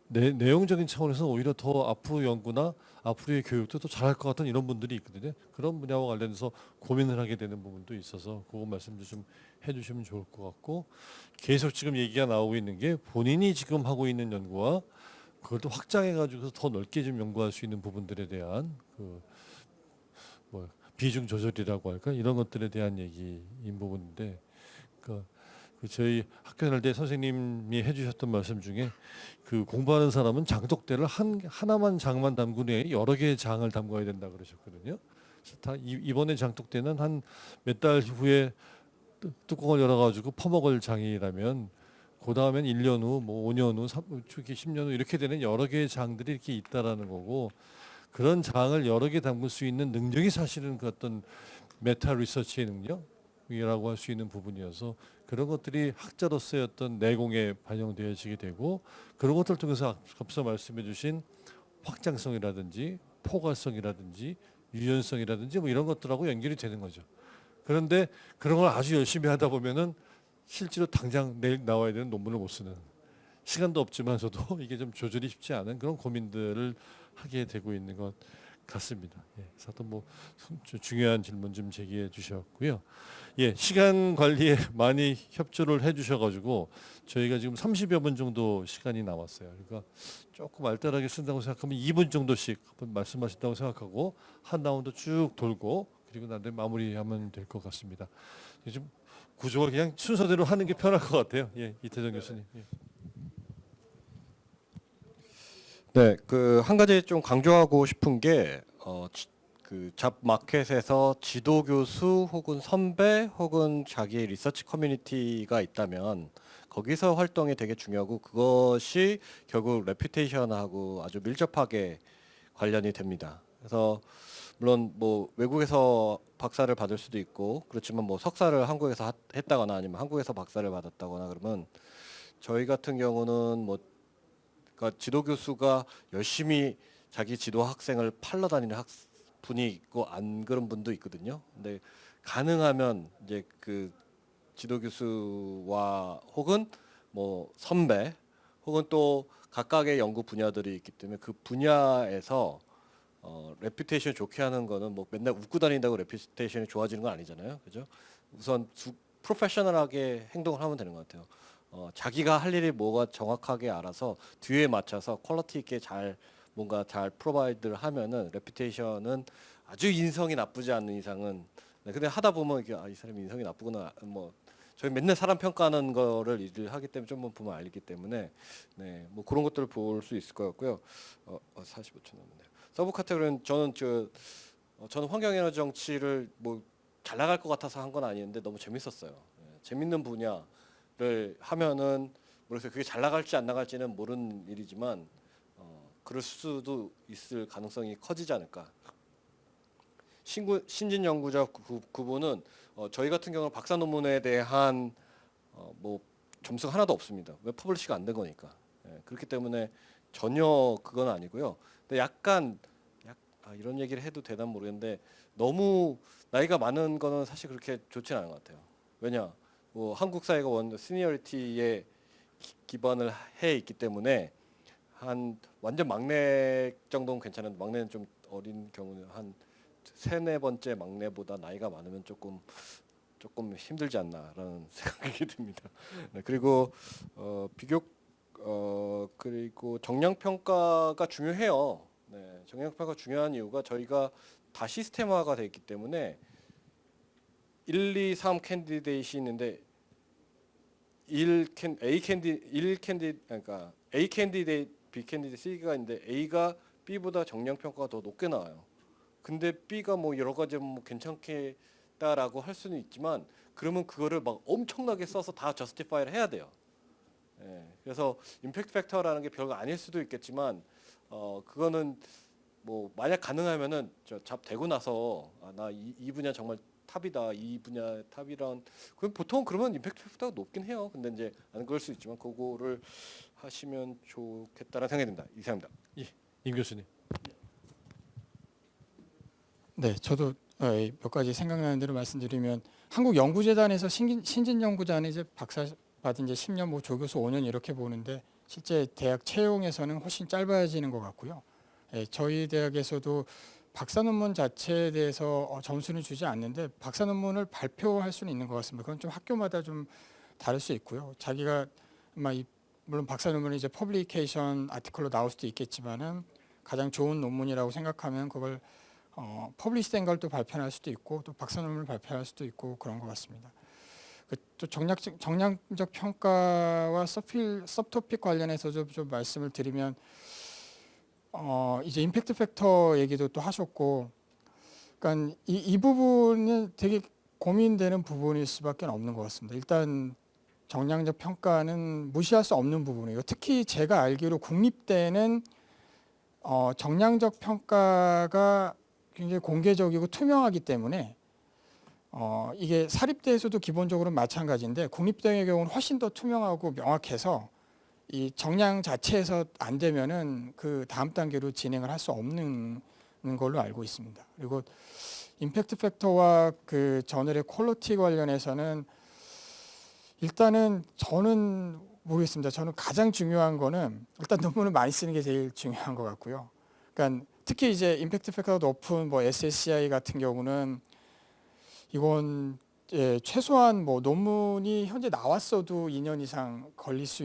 내용적인 차원에서 오히려 더 앞으로 연구나 앞으로의 교육도 더 잘할 것 같은 이런 분들이 있거든요. 그런 분야와 관련해서 고민을 하게 되는 부분도 있어서 그거 말씀도 좀 해주시면 좋을 것 같고, 계속 지금 얘기가 나오고 있는 게 본인이 지금 하고 있는 연구와 그걸 또 확장해가지고 더 넓게 좀 연구할 수 있는 부분들에 대한 비중 조절이라고 할까 이런 것들에 대한 얘기인 부분인데, 저희 학교 다닐 때 선생님이 해주셨던 말씀 중에 공부하는 사람은 장독대를 하나만 장만 담그는 게 아니라 여러 개의 장을 담가야 된다 그러셨거든요. 이번에 장독대는 한 몇 달 후에 뚜껑을 열어가지고 퍼먹을 장이라면 그 다음엔 1년 후, 뭐 5년 후, 10년 후 이렇게 되는 여러 개의 장들이 이렇게 있다라는 거고, 그런 장을 여러 개 담글 수 있는 능력이 사실은 그 어떤 메타 리서치의 능력이라고 할 수 있는 부분이어서 그런 것들이 학자로서의 어떤 내공에 반영되어지게 되고, 그런 것들을 통해서 앞서 말씀해주신 확장성이라든지 포괄성이라든지 유연성이라든지 뭐 이런 것들하고 연결이 되는 거죠. 그런데 그런 걸 아주 열심히 하다 보면은 실제로 당장 내일 나와야 되는 논문을 못 쓰는, 시간도 없지만서도 이게 좀 조절이 쉽지 않은 그런 고민들을 하게 되고 있는 것 같습니다. 예, 그래서 뭐 중요한 질문 좀 제기해 주셨고요. 예, 시간 관리에 많이 협조를 해주셔가지고 저희가 지금 30여 분 정도 시간이 남았어요. 그러니까 조금 알뜰하게 쓴다고 생각하면 2분 정도씩 한번 말씀하신다고 생각하고 한 라운드 쭉 돌고 그리고 나중에 마무리하면 될 것 같습니다. 좀 구조가 그냥 순서대로 하는 게 편할 것 같아요. 예, 이태정 교수님. 예. 네, 한 가지 좀 강조하고 싶은 게 잡마켓에서 지도 교수 혹은 선배 혹은 자기의 리서치 커뮤니티가 있다면 거기서 활동이 되게 중요하고 그것이 결국 레퓨테이션하고 아주 밀접하게 관련이 됩니다. 그래서 물론 뭐 외국에서 박사를 받을 수도 있고 그렇지만 뭐 석사를 한국에서 했다거나 아니면 한국에서 박사를 받았다거나 그러면 저희 같은 경우는 뭐 그러니까 지도 교수가 열심히 자기 지도 학생을 팔러 다니는 분이 있고 안 그런 분도 있거든요. 근데 가능하면 이제 그 지도 교수와 혹은 뭐 선배 혹은 또 각각의 연구 분야들이 있기 때문에 그 분야에서 레퓨테이션 좋게 하는 거는 뭐 맨날 웃고 다닌다고 레퓨테이션이 좋아지는 건 아니잖아요. 그죠? 우선 프로페셔널하게 행동을 하면 되는 것 같아요. 자기가 할 일이 뭐가 정확하게 알아서 뒤에 맞춰서 퀄리티 있게 잘 뭔가 잘 프로바이드를 하면은 레퓨테이션은 아주 인성이 나쁘지 않는 이상은 근데 하다 보면 이게 이 사람이 인성이 나쁘구나 뭐 저희 맨날 사람 평가하는 거를 일을 하기 때문에 좀 보면 알기 때문에 네, 뭐 그런 것들을 볼 수 있을 것 같고요. 45초 남았네요. 서브 카테고리는 저는 환경에너지 정치를 뭐 잘 나갈 것 같아서 한 건 아닌데 너무 재밌었어요. 네, 재밌는 분야를 하면은 모르겠어요. 그게 잘 나갈지 안 나갈지는 모르는 일이지만 그럴 수도 있을 가능성이 커지지 않을까. 신진 연구자 구분은 저희 같은 경우는 박사 논문에 대한 뭐 점수가 하나도 없습니다. 왜 퍼블리시가 안 된 거니까. 예, 그렇기 때문에 전혀 그건 아니고요. 근데 약간 이런 얘기를 해도 되나 모르겠는데 너무 나이가 많은 거는 사실 그렇게 좋지는 않은 것 같아요. 왜냐, 뭐 한국 사회가 시니어리티에 기반을 해 있기 때문에 한 완전 막내 정도는 괜찮은데 막내는 좀 어린 경우는 한 세네 번째 막내보다 나이가 많으면 조금 힘들지 않나라는 생각이 듭니다. 네, 그리고 그리고 정량 평가가 중요해요. 네, 정량 평가 중요한 이유가 저희가 다 시스템화가 돼 있기 때문에 1, 2, 3 캔디데이트이 있는데 그러니까 A 캔디데이트, B 캔디데이트, C가 있는데 A가 B보다 정량 평가가 더 높게 나와요. 근데 B가 뭐 여러 가지 뭐 괜찮겠다라고 할 수는 있지만 그러면 그거를 막 엄청나게 써서 다 저스티파이를 해야 돼요. 예, 그래서 임팩트 팩터라는 게 별거 아닐 수도 있겠지만 그거는 뭐 만약 가능하면은 잡 되고 나서 나 이 분야 정말 탑이다, 이 분야 탑이란 그럼 보통 그러면 임팩트 팩터가 높긴 해요. 근데 이제 안 그럴 수 있지만 그거를 하시면 좋겠다는 생각이 듭니다. 이상입니다. 예, 임 교수님. 네, 저도 몇 가지 생각나는 대로 말씀드리면 한국연구재단에서 신진 연구자는 이제 박사 받은 이제 10년, 뭐 조교수 5년 이렇게 보는데 실제 대학 채용에서는 훨씬 짧아지는 것 같고요. 저희 대학에서도 박사 논문 자체에 대해서 점수는 주지 않는데 박사 논문을 발표할 수는 있는 것 같습니다. 그건 좀 학교마다 좀 다를 수 있고요. 자기가 물론 박사 논문이 이제 퍼블리케이션 아티클로 나올 수도 있겠지만은 가장 좋은 논문이라고 생각하면 그걸 퍼블리시된 걸 또 발표할 수도 있고 또 박사 논문을 발표할 수도 있고 그런 것 같습니다. 또 정량적 평가와 서브토픽 관련해서 좀 말씀을 드리면 이제 임팩트 팩터 얘기도 또 하셨고, 그러니까 이 부분은 되게 고민되는 부분일 수밖에 없는 것 같습니다. 일단 정량적 평가는 무시할 수 없는 부분이에요. 특히 제가 알기로 국립대는 정량적 평가가 굉장히 공개적이고 투명하기 때문에 이게 사립대에서도 기본적으로 마찬가지인데 국립대의 경우는 훨씬 더 투명하고 명확해서 이 정량 자체에서 안 되면은 그 다음 단계로 진행을 할 수 없는 걸로 알고 있습니다. 그리고 임팩트 팩터와 그 저널의 퀄리티 관련해서는 일단은 저는 모르겠습니다. 저는 가장 중요한 거는 일단 논문을 많이 쓰는 게 제일 중요한 것 같고요. 그러니까 특히 이제 임팩트 팩터가 높은 뭐 SSCI 같은 경우는 이건 최소한 뭐 논문이 현재 나왔어도 2년 이상 걸릴 수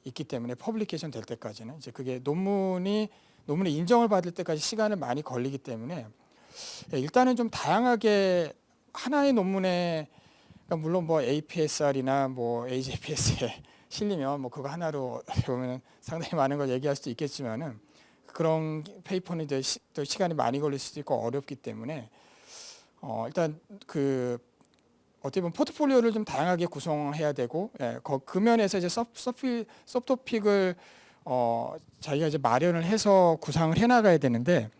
있기 때문에 퍼블리케이션 될 때까지는 이제 그게 논문의 인정을 받을 때까지 시간을 많이 걸리기 때문에 일단은 좀 다양하게 하나의 논문에 그러니까 물론 뭐 APSR이나 뭐 AJPS에 실리면 뭐 그거 하나로 보면 상당히 많은 걸 얘기할 수도 있겠지만은 그런 페이퍼는 또 시간이 많이 걸릴 수도 있고 어렵기 때문에 일단 어떻게 보면 포트폴리오를 좀 다양하게 구성해야 되고 그 면에서 이제 서브토픽을 자기가 이제 마련을 해서 구상을 해나가야 되는데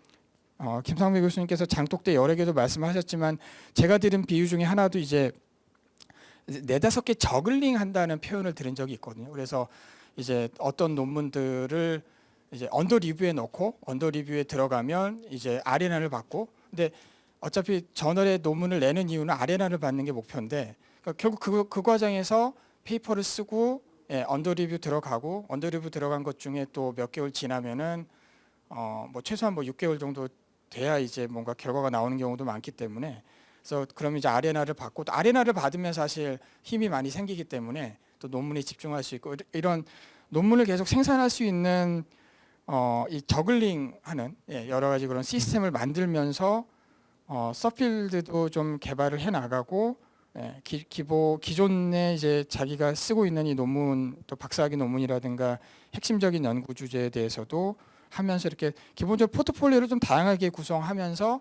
김상배 교수님께서 장독대 여러 개도 말씀하셨지만 제가 들은 비유 중에 하나도 이제 4-5개 저글링 한다는 표현을 들은 적이 있거든요. 그래서 이제 어떤 논문들을 이제 언더 리뷰에 넣고 언더 리뷰에 들어가면 이제 아레나를 받고, 근데 어차피 저널에 논문을 내는 이유는 아레나를 받는 게 목표인데, 그러니까 결국 그 과정에서 페이퍼를 쓰고 언더 리뷰 들어가고, 언더 리뷰 들어간 것 중에 또 몇 개월 지나면은 뭐 최소한 뭐 6개월 정도 돼야 이제 뭔가 결과가 나오는 경우도 많기 때문에, 그래서 그러면 이제 아레나를 받고, 또 아레나를 받으면 사실 힘이 많이 생기기 때문에 또 논문에 집중할 수 있고, 이런 논문을 계속 생산할 수 있는 이 저글링하는 여러 가지 그런 시스템을 만들면서 서필드도 좀 개발을 해 나가고, 기존에 이제 자기가 쓰고 있는 이 논문, 또 박사학위 논문이라든가 핵심적인 연구 주제에 대해서도 하면서 이렇게 기본적으로 포트폴리오를 좀 다양하게 구성하면서,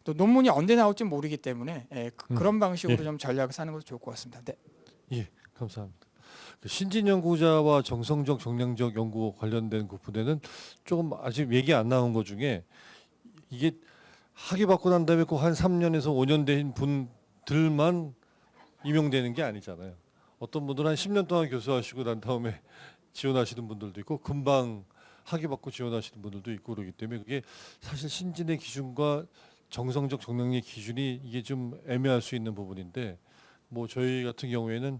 또 논문이 언제 나올지 모르기 때문에 그런 방식으로 좀 전략을 사는 것도 좋을 것 같습니다. 네. 예, 감사합니다. 그 신진 연구자와 정성적 정량적 연구 관련된 그 부분에는 조금 아직 얘기 안 나온 것 중에, 이게 학위 받고 난 다음에 꼭 한 3년에서 5년 된 분들만 임용되는 게 아니잖아요. 어떤 분들은 한 10년 동안 교수하시고 난 다음에 지원하시는 분들도 있고, 금방 학위 받고 지원하시는 분들도 있고, 그러기 때문에 그게 사실 신진의 기준과 정성적 정량의 기준이 이게 좀 애매할 수 있는 부분인데, 뭐 저희 같은 경우에는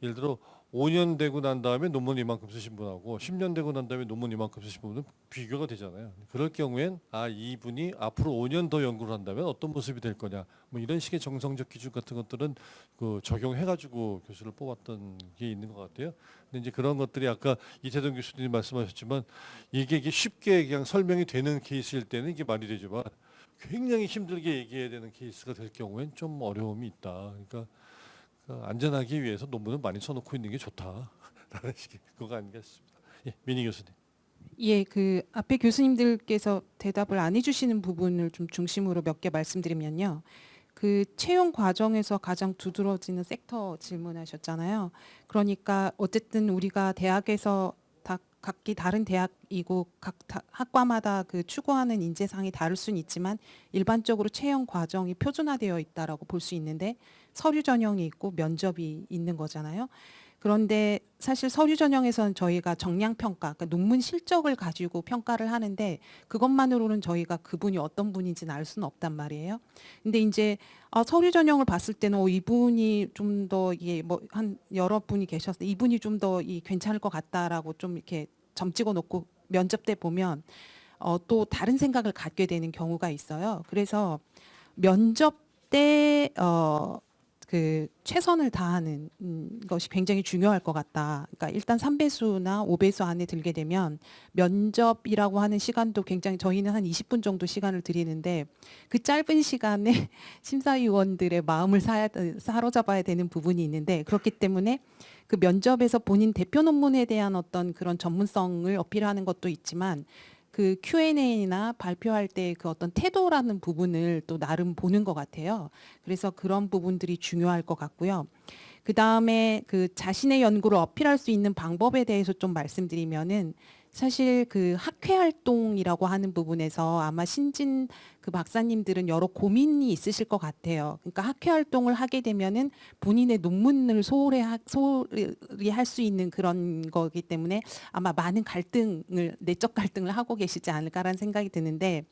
예를 들어 5년 되고 난 다음에 논문 이만큼 쓰신 분하고 10년 되고 난 다음에 논문 이만큼 쓰신 분은 비교가 되잖아요. 그럴 경우엔 이분이 앞으로 5년 더 연구를 한다면 어떤 모습이 될 거냐, 뭐 이런 식의 정성적 기준 같은 것들은 그 적용해가지고 교수를 뽑았던 게 있는 것 같아요. 근데 이제 그런 것들이 아까 이태동 교수님이 말씀하셨지만, 이게 쉽게 그냥 설명이 되는 케이스일 때는 이게 말이 되지만, 굉장히 힘들게 얘기해야 되는 케이스가 될 경우엔 좀 어려움이 있다. 그러니까 안전하기 위해서 논문을 많이 써놓고 있는 게 좋다라는 식의 그거 아닌가 싶습니다. 예, 민희 교수님. 예, 그 앞에 교수님들께서 대답을 안 해주시는 부분을 좀 중심으로 몇 개 말씀드리면요. 그 채용 과정에서 가장 두드러지는 섹터 질문하셨잖아요. 그러니까 어쨌든 우리가 대학에서 다 각기 다른 대학이고 각 학과마다 그 추구하는 인재상이 다를 수는 있지만 일반적으로 채용 과정이 표준화되어 있다라고 볼 수 있는데, 서류 전형이 있고 면접이 있는 거잖아요. 그런데 사실 서류 전형에서는 저희가 정량 평가, 그러니까 논문 실적을 가지고 평가를 하는데, 그것만으로는 저희가 그분이 어떤 분인지는 알 수는 없단 말이에요. 근데 이제 서류 전형을 봤을 때는 이분이 좀 더 이게 뭐 한 여러 분이 계셔서 이분이 좀 더 괜찮을 것 같다라고 좀 이렇게 점 찍어 놓고 면접 때 보면 또 다른 생각을 갖게 되는 경우가 있어요. 그래서 면접 때 그 최선을 다하는 것이 굉장히 중요할 것 같다. 그러니까 일단 3배수나 5배수 안에 들게 되면 면접이라고 하는 시간도 굉장히, 저희는 한 20분 정도 시간을 드리는데, 그 짧은 시간에 심사위원들의 마음을 사로잡아야 되는 부분이 있는데, 그렇기 때문에 그 면접에서 본인 대표 논문에 대한 어떤 그런 전문성을 어필하는 것도 있지만, 그 Q&A나 발표할 때 그 어떤 태도라는 부분을 또 나름 보는 것 같아요. 그래서 그런 부분들이 중요할 것 같고요. 그 다음에 그 자신의 연구를 어필할 수 있는 방법에 대해서 좀 말씀드리면은, 사실 그 학회 활동이라고 하는 부분에서 아마 신진 그 박사님들은 여러 고민이 있으실 것 같아요. 그러니까 학회 활동을 하게 되면은 본인의 논문을 소홀히 할 수 있는 그런 거기 때문에 아마 많은 내적 갈등을 하고 계시지 않을까라는 생각이 드는데,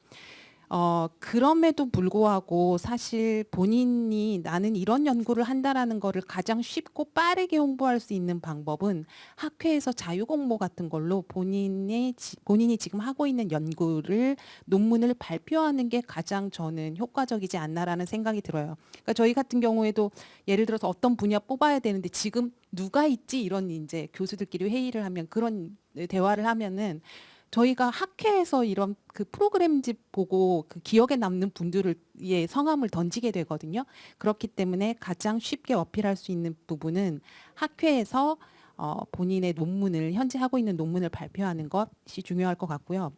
그럼에도 불구하고 사실 본인이 나는 이런 연구를 한다라는 거를 가장 쉽고 빠르게 홍보할 수 있는 방법은 학회에서 자유공모 같은 걸로 본인이 지금 하고 있는 논문을 발표하는 게 가장 저는 효과적이지 않나라는 생각이 들어요. 그러니까 저희 같은 경우에도 예를 들어서 어떤 분야 뽑아야 되는데 지금 누가 있지, 이런 이제 교수들끼리 회의를 하면, 그런 대화를 하면은 저희가 학회에서 이런 그 프로그램집 보고 그 기억에 남는 분들의 성함을 던지게 되거든요. 그렇기 때문에 가장 쉽게 어필할 수 있는 부분은 학회에서 본인의 논문을 현재 하고 있는 논문을 발표하는 것이 중요할 것 같고요.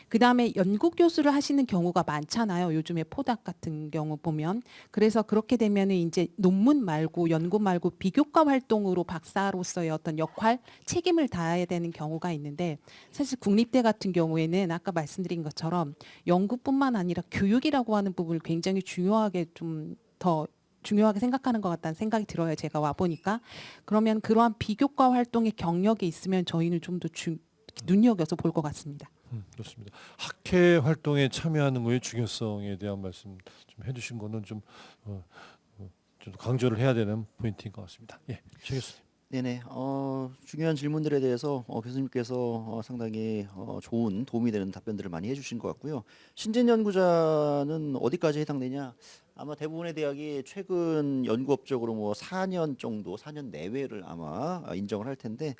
그 다음에 연구 교수를 하시는 경우가 많잖아요. 요즘에 포닥 같은 경우 보면. 그래서 그렇게 되면은 이제 논문 말고 연구 말고 비교과 활동으로 박사로서의 어떤 역할, 책임을 다해야 되는 경우가 있는데 사실 국립대 같은 경우에는 아까 말씀드린 것처럼 연구뿐만 아니라 교육이라고 하는 부분을 굉장히 중요하게 좀 더 중요하게 생각하는 것 같다는 생각이 들어요. 제가 와 보니까. 그러면 그러한 비교과 활동의 경력이 있으면 저희는 좀 더 눈여겨서 볼 것 같습니다. 좋습니다. 학회 활동에 참여하는 거의 중요성에 대한 말씀 좀 해주신 거는 좀 강조를 해야 되는 포인트인 것 같습니다. 예, 최 교수님. 네네. 중요한 질문들에 대해서 교수님께서 상당히 좋은 도움이 되는 답변들을 많이 해주신 것 같고요. 신진 연구자는 어디까지 해당되냐? 아마 대부분의 대학이 최근 연구업적으로 뭐 4년 정도, 4년 내외를 아마 인정을 할 텐데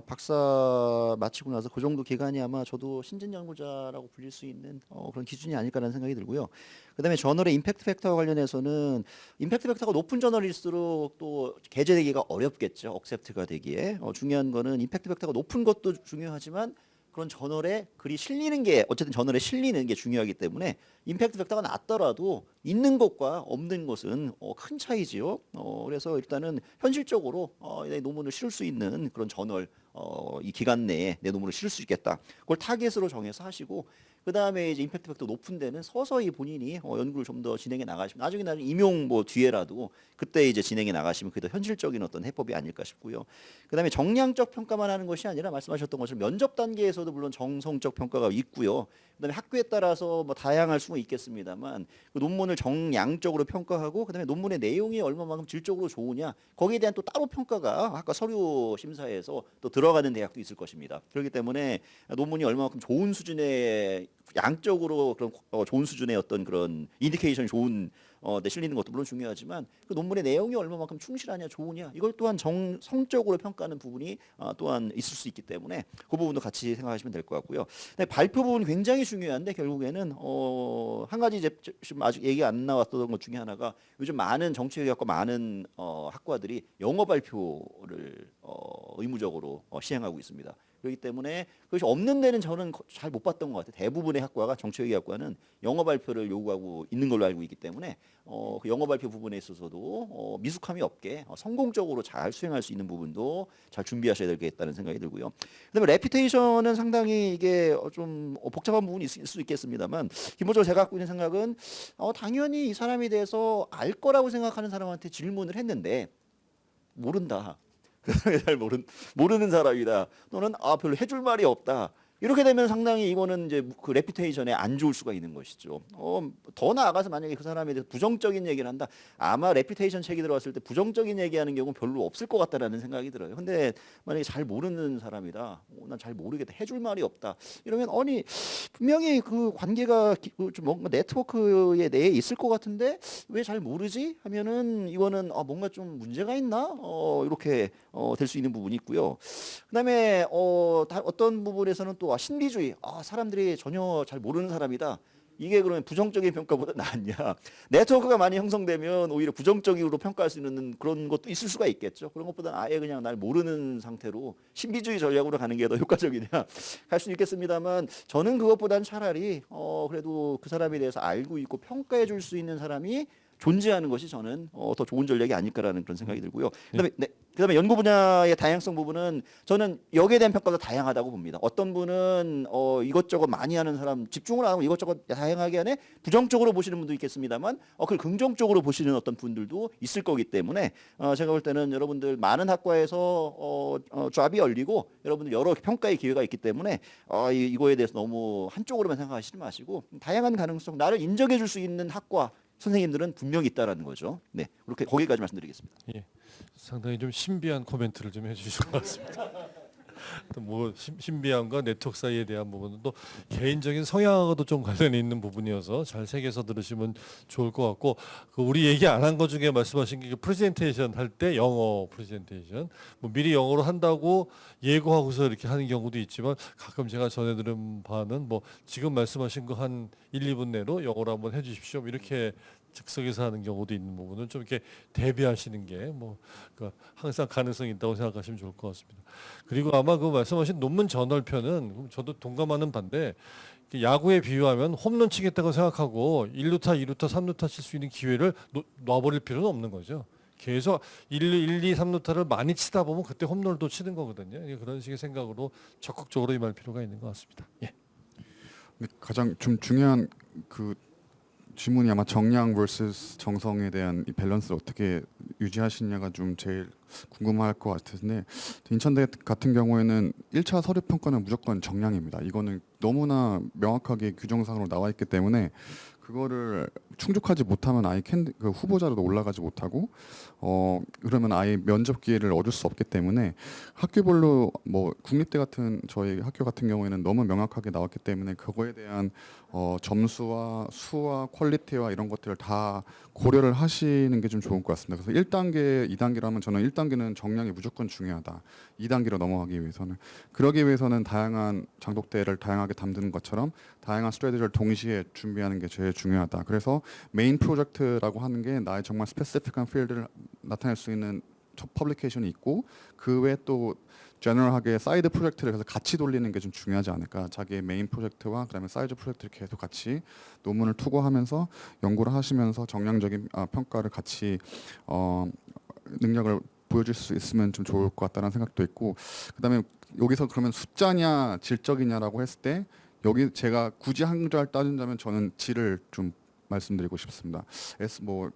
박사 마치고 나서 그 정도 기간이 아마 저도 신진 연구자라고 불릴 수 있는 그런 기준이 아닐까라는 생각이 들고요. 그다음에 저널의 임팩트 팩터와 관련해서는 임팩트 팩터가 높은 저널일수록 또 게재되기가 어렵겠죠. 억셉트가 되기에. 중요한 거는 임팩트 팩터가 높은 것도 중요하지만 그런 저널에 글이 실리는 게 어쨌든 저널에 실리는 게 중요하기 때문에 임팩트 팩터가 낮더라도 있는 것과 없는 것은 큰 차이지요. 그래서 일단은 현실적으로 내 논문을 실을 수 있는 그런 저널 이 기간 내에 내 논문을 실을 수 있겠다. 그걸 타겟으로 정해서 하시고 그 다음에 이제 임팩트 팩터 높은 데는 서서히 본인이 연구를 좀 더 진행해 나가시면 나중에 임용 뭐 뒤에라도 그때 이제 진행해 나가시면 그게 더 현실적인 어떤 해법이 아닐까 싶고요. 그 다음에 정량적 평가만 하는 것이 아니라 말씀하셨던 것처럼 면접 단계에서도 물론 정성적 평가가 있고요. 그다음에 학교에 따라서 뭐 다양할 수는 있겠습니다만 그 논문을 정량적으로 평가하고 그다음에 논문의 내용이 얼마만큼 질적으로 좋으냐 거기에 대한 또 따로 평가가 아까 서류 심사에서 또 들어가는 대학도 있을 것입니다. 그렇기 때문에 논문이 얼마만큼 좋은 수준의 양적으로 그런 좋은 수준의 어떤 그런 인디케이션이 좋은 데 실리는 것도 물론 중요하지만 그 논문의 내용이 얼마만큼 충실하냐 좋으냐 이걸 또한 성적으로 평가하는 부분이 또한 있을 수 있기 때문에 그 부분도 같이 생각하시면 될 것 같고요. 발표 부분 굉장히 중요한데 결국에는 한 가지 이제 지금 아직 얘기 안 나왔던 것 중에 하나가 요즘 많은 정치외교학과 많은 학과들이 영어 발표를 의무적으로 시행하고 있습니다. 그렇기 때문에 그것이 없는 데는 저는 잘 못 봤던 것 같아요. 대부분의 학과가 정치외교학과는 영어 발표를 요구하고 있는 걸로 알고 있기 때문에 그 영어 발표 부분에 있어서도 미숙함이 없게 성공적으로 잘 수행할 수 있는 부분도 잘 준비하셔야 되겠다는 생각이 들고요. 그다음에 레피테이션은 상당히 이게 좀 복잡한 부분이 있을 수 있겠습니다만 기본적으로 제가 갖고 있는 생각은 당연히 이 사람에 대해서 알 거라고 생각하는 사람한테 질문을 했는데 모른다. 그 사람이 잘 모르는 사람이다. 또는 별로 해줄 말이 없다. 이렇게 되면 상당히 이거는 이제 그 레피테이션에 안 좋을 수가 있는 것이죠. 더 나아가서 만약에 그 사람에 대해서 부정적인 얘기를 한다. 아마 레피테이션 책이 들어왔을 때 부정적인 얘기하는 경우는 별로 없을 것 같다라는 생각이 들어요. 근데 만약에 잘 모르는 사람이다. 난 잘 모르겠다. 해줄 말이 없다. 이러면 분명히 그 관계가 좀 뭔가 네트워크에 내에 있을 것 같은데 왜 잘 모르지? 하면은 이거는 뭔가 좀 문제가 있나? 이렇게 될 수 있는 부분이 있고요. 그다음에 어떤 부분에서는 또 신비주의, 사람들이 전혀 잘 모르는 사람이다. 이게 그러면 부정적인 평가보다 낫냐? 네트워크가 많이 형성되면 오히려 부정적으로 평가할 수 있는 그런 것도 있을 수가 있겠죠. 그런 것보다는 아예 그냥 날 모르는 상태로 신비주의 전략으로 가는 게 더 효과적이냐 할 수는 있겠습니다만 저는 그것보다는 차라리 그래도 그 사람에 대해서 알고 있고 평가해 줄 수 있는 사람이 존재하는 것이 저는 더 좋은 전략이 아닐까라는 그런 생각이 들고요. 그다음에 연구 분야의 다양성 부분은 저는 여기에 대한 평가가 다양하다고 봅니다. 어떤 분은 이것저것 많이 하는 사람 집중을 안 하고 이것저것 다양하게 하네 부정적으로 보시는 분도 있겠습니다만 그걸 긍정적으로 보시는 어떤 분들도 있을 거기 때문에 제가 볼 때는 여러분들 많은 학과에서 잡이 열리고 여러분들 여러 평가의 기회가 있기 때문에 이거에 대해서 너무 한쪽으로만 생각하시지 마시고 다양한 가능성 나를 인정해 줄 수 있는 학과 선생님들은 분명히 있다라는 거죠. 네, 그렇게 거기까지 말씀드리겠습니다. 예, 상당히 좀 신비한 코멘트를 좀 해주신 것 같습니다. 또 뭐 신비함과 네트워크 사이에 대한 부분은 또 개인적인 성향하고도 좀 관련이 있는 부분이어서 잘 새겨서 들으시면 좋을 것 같고 우리 얘기 안 한 것 중에 말씀하신 게 프레젠테이션 할 때 영어 프레젠테이션 뭐 미리 영어로 한다고 예고하고서 이렇게 하는 경우도 있지만 가끔 제가 전해 들은 바는 뭐 지금 말씀하신 거 한 1, 2분 내로 영어로 한번 해주십시오 이렇게 즉석에서 하는 경우도 있는 부분은 좀 이렇게 대비하시는 게 뭐 그러니까 항상 가능성이 있다고 생각하시면 좋을 것 같습니다. 그리고 아마 그 말씀하신 논문 저널편은 저도 동감하는 반대. 야구에 비유하면 홈런 치겠다고 생각하고 1루타, 2루타, 3루타 칠 수 있는 기회를 놔버릴 필요는 없는 거죠. 계속 1, 2, 3루타를 많이 치다 보면 그때 홈런도 치는 거거든요. 그런 식의 생각으로 적극적으로 임할 필요가 있는 것 같습니다. 예. 근데 가장 좀 중요한 그 질문이 아마 정량 vs 정성에 대한 이 밸런스를 어떻게 유지하시냐가 좀 제일 궁금할 것 같은데, 인천대 같은 경우에는 1차 서류 평가는 무조건 정량입니다. 이거는 너무나 명확하게 규정상으로 나와 있기 때문에 그거를 충족하지 못하면 아예 그 후보자로도 올라가지 못하고 그러면 아예 면접 기회를 얻을 수 없기 때문에 학교별로 뭐 국립대 같은 저희 학교 같은 경우에는 너무 명확하게 나왔기 때문에 그거에 대한 점수와 수와 퀄리티와 이런 것들을 다 고려를 하시는 게 좀 좋을 것 같습니다. 그래서 1단계, 2단계라면 저는 1단계는 정량이 무조건 중요하다. 2단계로 넘어가기 위해서는. 그러기 위해서는 다양한 장독대를 다양하게 담는 것처럼 다양한 스트래티지를 동시에 준비하는 게 제일 중요하다. 그래서 메인 프로젝트라고 하는 게 나의 정말 스페시픽한 필드를 나타낼 수 있는 퍼블리케이션이 있고 그 외에 또 제너럴하게 사이드 프로젝트를 그래서 같이 돌리는 게 좀 중요하지 않을까. 자기의 메인 프로젝트와 그다음에 사이드 프로젝트를 계속 같이 논문을 투고하면서 연구를 하시면서 정량적인 평가를 같이 능력을 보여줄 수 있으면 좀 좋을 것 같다는 생각도 있고, 그다음에 여기서 그러면 숫자냐 질적이냐라고 했을 때 여기 제가 굳이 한 줄 따진다면 저는 질을 좀 말씀드리고 싶습니다. 뭐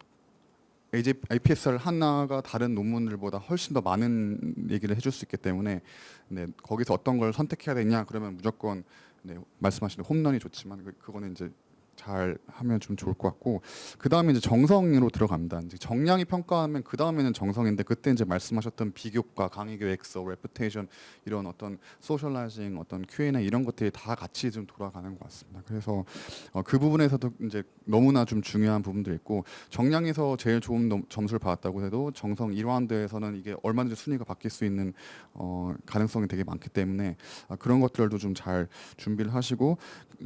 IPSR 하나가 다른 논문들보다 훨씬 더 많은 얘기를 해줄 수 있기 때문에 거기서 어떤 걸 선택해야 되냐 그러면 무조건 말씀하신 홈런이 좋지만 그거는 이제 잘 하면 좀 좋을 것 같고, 그 다음에 이제 정성으로 들어갑니다. 이제 정량이 평가하면 그 다음에는 정성인데 그때 이제 말씀하셨던 비교과, 강의 계획서, 레putation 이런 어떤 소셜라이징, 어떤 Q&A 이런 것들이 다 같이 좀 돌아가는 것 같습니다. 그래서 그 부분에서도 이제 너무나 좀 중요한 부분도 있고, 정량에서 제일 좋은 점수를 받았다고 해도 정성 1라운드에서는 이게 얼마든지 순위가 바뀔 수 있는 가능성이 되게 많기 때문에 그런 것들도 좀 잘 준비를 하시고,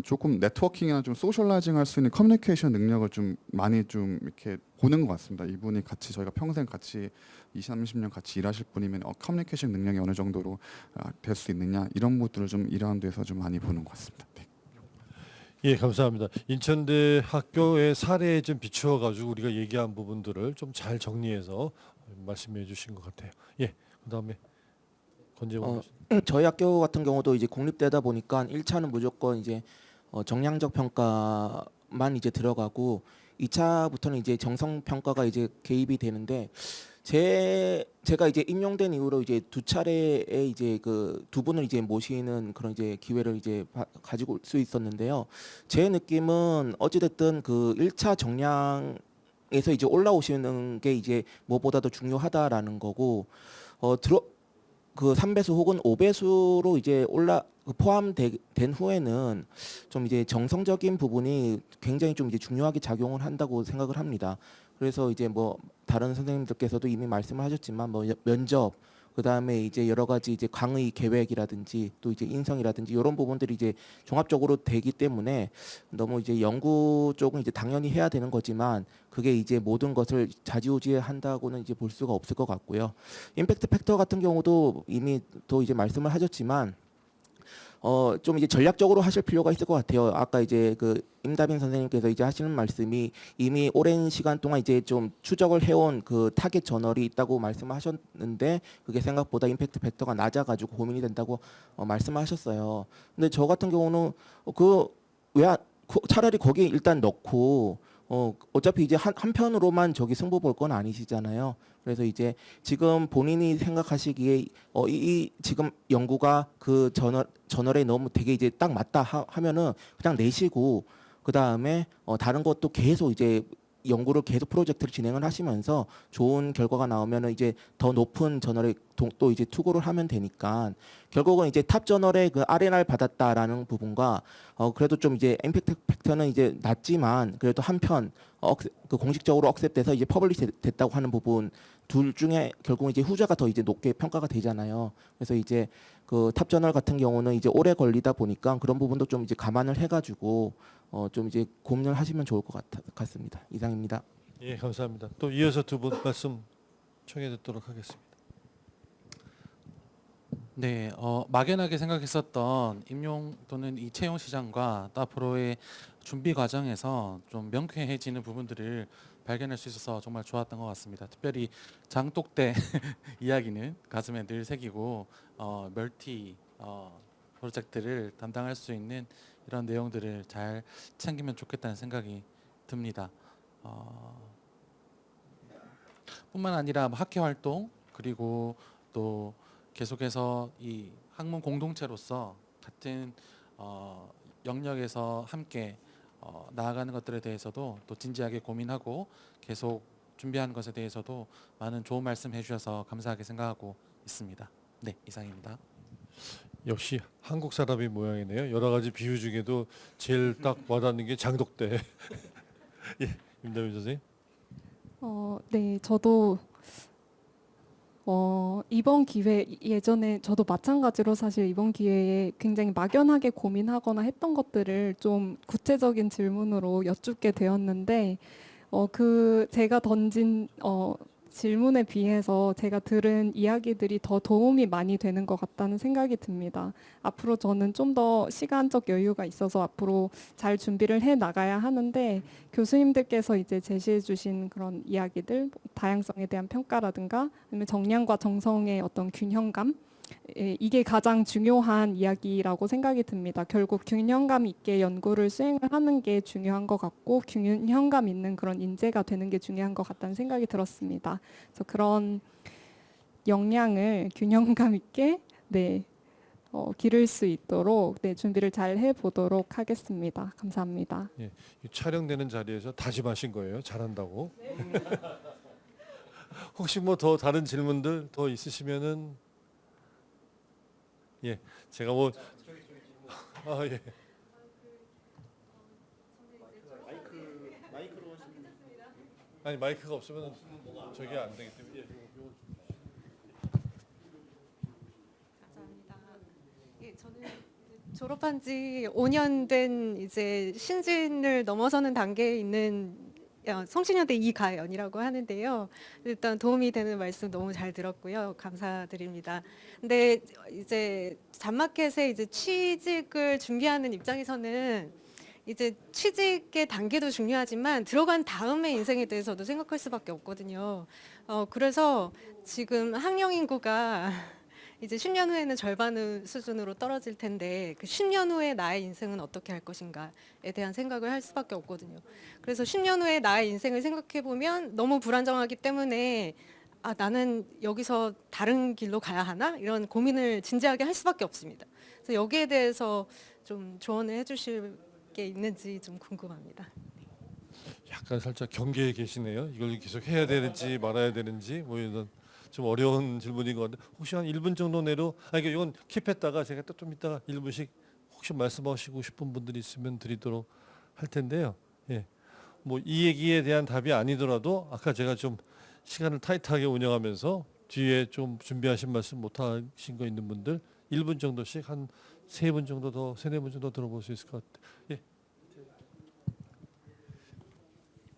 조금 네트워킹이나 좀 소셜라이징 할 수 있는 커뮤니케이션 능력을 좀 많이 좀 이렇게 보는 것 같습니다. 이분이 같이 저희가 평생 같이 20, 30년 같이 일하실 분이면 커뮤니케이션 능력이 어느 정도로 될 수 있느냐 이런 것들을 좀 2라운드에서 좀 많이 보는 것 같습니다. 네. 예, 감사합니다. 인천대 학교의 사례에 좀 비추어 가지고 우리가 얘기한 부분들을 좀 잘 정리해서 말씀해 주신 것 같아요. 예, 그다음에 권재원 저희 학교 같은 경우도 이제 공립대다 보니까 1차는 무조건 이제 정량적 평가만 이제 들어가고 2차부터는 이제 정성 평가가 이제 개입이 되는데, 제가 이제 임용된 이후로 이제 2차례에 이제 그 2분을 이제 모시는 그런 이제 기회를 이제 가지고 올 수 있었는데요. 제 느낌은 어찌됐든 그 1차 정량에서 이제 올라오시는 게 이제 무엇보다도 중요하다라는 거고, 그 3배수 혹은 5배수로 이제 포함된 후에는 좀 이제 정성적인 부분이 굉장히 좀 이제 중요하게 작용을 한다고 생각을 합니다. 그래서 이제 뭐 다른 선생님들께서도 이미 말씀을 하셨지만 뭐 면접, 그다음에 이제 여러 가지 이제 강의 계획이라든지 또 이제 인성이라든지 이런 부분들이 이제 종합적으로 되기 때문에 너무 이제 연구 쪽은 이제 당연히 해야 되는 거지만 그게 이제 모든 것을 좌지우지한다고는 이제 볼 수가 없을 것 같고요. 임팩트 팩터 같은 경우도 이미 또 이제 말씀을 하셨지만 좀 이제 전략적으로 하실 필요가 있을 것 같아요. 아까 이제 그 임다빈 선생님께서 이제 하시는 말씀이 이미 오랜 시간 동안 이제 좀 추적을 해온 그 타겟 저널이 있다고 말씀하셨는데 그게 생각보다 임팩트 팩터가 낮아가지고 고민이 된다고 말씀하셨어요. 근데 저 같은 경우는 차라리 거기에 일단 넣고 어차피 이제 한 편으로만 저기 승부 볼 건 아니시잖아요. 그래서 이제 지금 본인이 생각하시기에 이 지금 연구가 그 저널에 너무 되게 이제 딱 맞다 하면은 그냥 내시고 그 다음에 다른 것도 계속 이제 연구를 계속 프로젝트를 진행을 하시면서 좋은 결과가 나오면은 이제 더 높은 저널에 또 이제 투고를 하면 되니까 결국은 이제 탑 저널에 그 R&R 받았다라는 부분과 그래도 좀 이제 임팩트 팩터는 이제 낮지만 그래도 한편 그 공식적으로 억셉돼서 이제 퍼블리시 됐다고 하는 부분 둘 중에 결국 이제 후자가 더 이제 높게 평가가 되잖아요. 그래서 이제 그 탑저널 같은 경우는 이제 오래 걸리다 보니까 그런 부분도 좀 이제 감안을 해가지고 좀 이제 고민을 하시면 좋을 것 같습니다. 이상입니다. 예, 감사합니다. 또 이어서 두 분 말씀 청해 듣도록 하겠습니다. 네, 막연하게 생각했었던 임용 또는 이 채용 시장과 또 앞으로의 준비 과정에서 좀 명쾌해지는 부분들을 발견할 수 있어서 정말 좋았던 것 같습니다. 특별히 장독대 이야기는 가슴에 늘 새기고 멀티 프로젝트를 담당할 수 있는 이런 내용들을 잘 챙기면 좋겠다는 생각이 듭니다. 뿐만 아니라 뭐 학회 활동 그리고 또 계속해서 이 학문 공동체로서 같은 영역에서 함께 나아가는 것들에 대해서도 또 진지하게 고민하고 계속 준비하는 것에 대해서도 많은 좋은 말씀 해주셔서 감사하게 생각하고 있습니다. 네, 이상입니다. 역시 한국 사람이 모양이네요. 여러 가지 비유 중에도 제일 딱 와닿는 게 장독대. 예, 임다윈 선생님. 네, 저도 이번 기회 예전에 저도 마찬가지로 사실 이번 기회에 굉장히 막연하게 고민하거나 했던 것들을 좀 구체적인 질문으로 여쭙게 되었는데 제가 던진 질문에 비해서 제가 들은 이야기들이 더 도움이 많이 되는 것 같다는 생각이 듭니다. 앞으로 저는 좀 더 시간적 여유가 있어서 앞으로 잘 준비를 해 나가야 하는데 교수님들께서 이제 제시해 주신 그런 이야기들, 다양성에 대한 평가라든가 아니면 정량과 정성의 어떤 균형감, 이게 가장 중요한 이야기라고 생각이 듭니다. 결국 균형감 있게 연구를 수행을 하는 게 중요한 것 같고 균형감 있는 그런 인재가 되는 게 중요한 것 같다는 생각이 들었습니다. 그래서 그런 역량을 균형감 있게 기를 수 있도록 준비를 잘 해보도록 하겠습니다. 감사합니다. 예, 이 촬영되는 자리에서 다짐하신 거예요. 잘한다고. 혹시 뭐 더 다른 질문들 더 있으시면은 예, 제가 뭐 예. 아니 마이크가 없으면 저게 안 되기 때문에 예, 감사합니다. 예, 저는 졸업한 지 5년 된 이제 신진을 넘어서는 단계에 있는 성신여대 이가연이라고 하는데요. 일단 도움이 되는 말씀 너무 잘 들었고요. 감사드립니다. 근데 이제 잡마켓에 이제 취직을 준비하는 입장에서는 이제 취직의 단계도 중요하지만 들어간 다음의 인생에 대해서도 생각할 수밖에 없거든요. 그래서 지금 학령 인구가 이제 10년 후에는 절반 수준으로 떨어질 텐데 그 10년 후에 나의 인생은 어떻게 할 것인가에 대한 생각을 할 수밖에 없거든요. 그래서 10년 후에 나의 인생을 생각해 보면 너무 불안정하기 때문에 나는 여기서 다른 길로 가야 하나? 이런 고민을 진지하게 할 수밖에 없습니다. 그래서 여기에 대해서 좀 조언을 해주실 게 있는지 좀 궁금합니다. 약간 살짝 경계에 계시네요. 이걸 계속 해야 되는지 말아야 되는지 뭐 이런 좀 어려운 질문인 것 같은데 혹시 한 1분 정도 내로 이건 킵했다가 제가 또 좀 이따가 1분씩 혹시 말씀하시고 싶은 분들이 있으면 드리도록 할 텐데요. 예. 뭐 이 얘기에 대한 답이 아니더라도 아까 제가 좀 시간을 타이트하게 운영하면서 뒤에 좀 준비하신 말씀 못 하신 거 있는 분들 1분 정도씩 한 3분 정도 더 3-4분 정도 들어볼 수 있을 것 같아요. 예.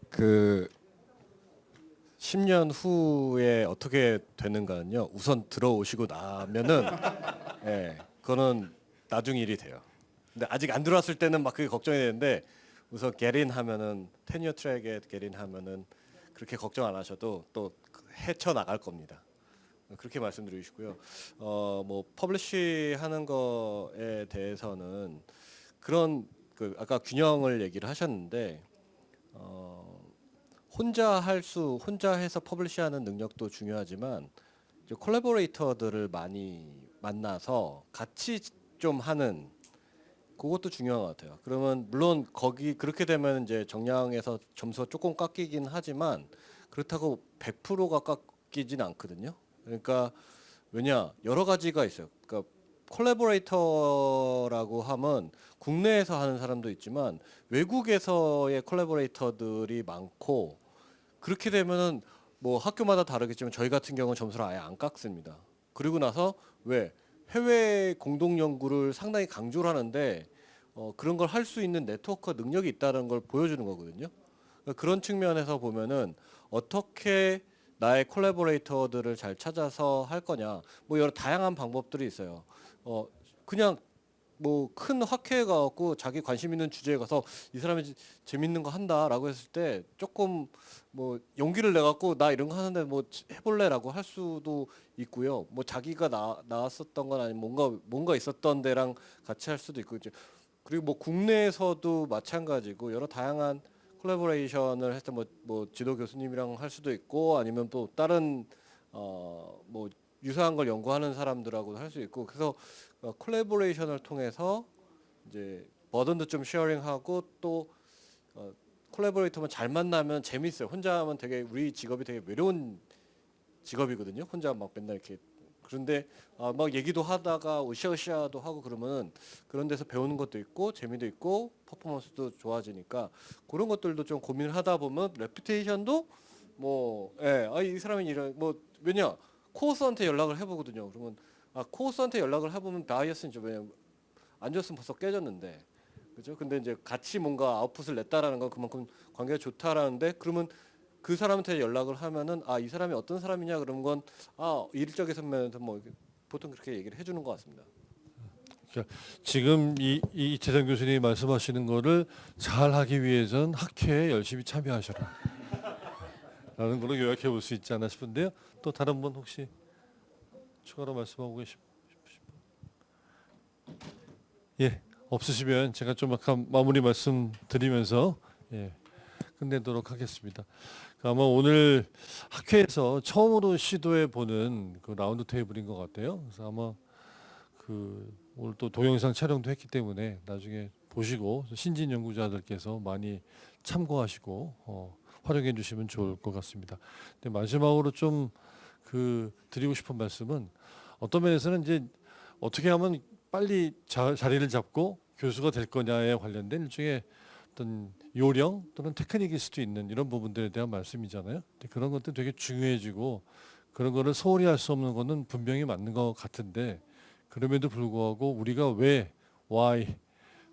그 10년 후에 어떻게 되는가는요. 우선 들어오시고 나면은 그거는 나중 일이 돼요. 근데 아직 안 들어왔을 때는 막 그게 걱정이 되는데 우선 get in 하면은 테뉴어 트랙에 get in 하면은 그렇게 걱정 안 하셔도 또 헤쳐 나갈 겁니다. 그렇게 말씀드리고 싶고요. 뭐 퍼블리시 하는 거에 대해서는 그런 아까 균형을 얘기를 하셨는데 혼자 해서 퍼블리시하는 능력도 중요하지만 이제 콜라보레이터들을 많이 만나서 같이 좀 하는 그것도 중요한 것 같아요. 그러면 물론 그렇게 되면 이제 정량에서 점수가 조금 깎이긴 하지만 그렇다고 100%가 깎이진 않거든요. 그러니까 왜냐 여러 가지가 있어요. 그러니까 콜라보레이터라고 하면 국내에서 하는 사람도 있지만 외국에서의 콜라보레이터들이 많고 그렇게 되면은 뭐 학교마다 다르겠지만 저희 같은 경우는 점수를 아예 안 깎습니다. 그리고 나서 왜 해외 공동 연구를 상당히 강조를 하는데 그런 걸 할 수 있는 네트워크 능력이 있다는 걸 보여주는 거거든요. 그러니까 그런 측면에서 보면은 어떻게 나의 콜라보레이터들을 잘 찾아서 할 거냐, 뭐 여러 다양한 방법들이 있어요. 그냥 뭐 큰 학회에 가갖고 자기 관심 있는 주제에 가서 이 사람이 재밌는 거 한다라고 했을 때 조금 뭐 용기를 내갖고 나 이런 거 하는데 뭐 해볼래라고 할 수도 있고요. 뭐 자기가 나왔었던 건 아니면 뭔가 있었던 데랑 같이 할 수도 있고, 그리고 뭐 국내에서도 마찬가지고 여러 다양한 콜라보레이션을 했을 때 뭐 지도 교수님이랑 할 수도 있고 아니면 또 다른 뭐 유사한 걸 연구하는 사람들하고도 할 수 있고, 그래서 콜라보레이션을 통해서 이제 버든도 좀 쉐어링하고 또 콜라보레이터만 잘 만나면 재밌어요. 혼자 하면 되게 우리 직업이 되게 외로운 직업이거든요. 혼자 막 맨날 이렇게. 그런데 막 얘기도 하다가 으쌰으쌰도 하고 그러면 그런 데서 배우는 것도 있고 재미도 있고 퍼포먼스도 좋아지니까 그런 것들도 좀 고민을 하다 보면 레퓨테이션도 뭐 이 사람이 이런 뭐 왜냐 코어스한테 연락을 해보거든요. 그러면 코어스한테 연락을 해보면 바이어스는 좀 왜냐 안 줬으면 벌써 깨졌는데 그죠? 근데 이제 같이 뭔가 아웃풋을 냈다라는 건 그만큼 관계가 좋다라는데, 그러면 그 사람한테 연락을 하면은 이 사람이 어떤 사람이냐 그런 건 일적인 면에서 뭐 보통 그렇게 얘기를 해주는 것 같습니다. 그러니까 지금 이태성 교수님이 말씀하시는 거를 잘 하기 위해서는 학회에 열심히 참여하셔라 라는 걸로 요약해 볼 수 있지 않나 싶은데요. 또 다른 분 혹시 추가로 말씀하고 계신 분? 예, 없으시면 제가 좀 약간 마무리 말씀 드리면서 끝내도록 하겠습니다. 아마 오늘 학회에서 처음으로 시도해 보는 그 라운드 테이블인 것 같아요. 그래서 아마 오늘 또 동영상 촬영도 했기 때문에 나중에 보시고 신진 연구자들께서 많이 참고하시고 활용해 주시면 좋을 것 같습니다. 근데 마지막으로 좀 드리고 싶은 말씀은 어떤 면에서는 이제 어떻게 하면 빨리 자리를 잡고 교수가 될 거냐에 관련된 일종의 어떤 요령 또는 테크닉일 수도 있는 이런 부분들에 대한 말씀이잖아요. 근데 그런 것도 되게 중요해지고 그런 거를 소홀히 할 수 없는 거는 분명히 맞는 것 같은데, 그럼에도 불구하고 우리가 왜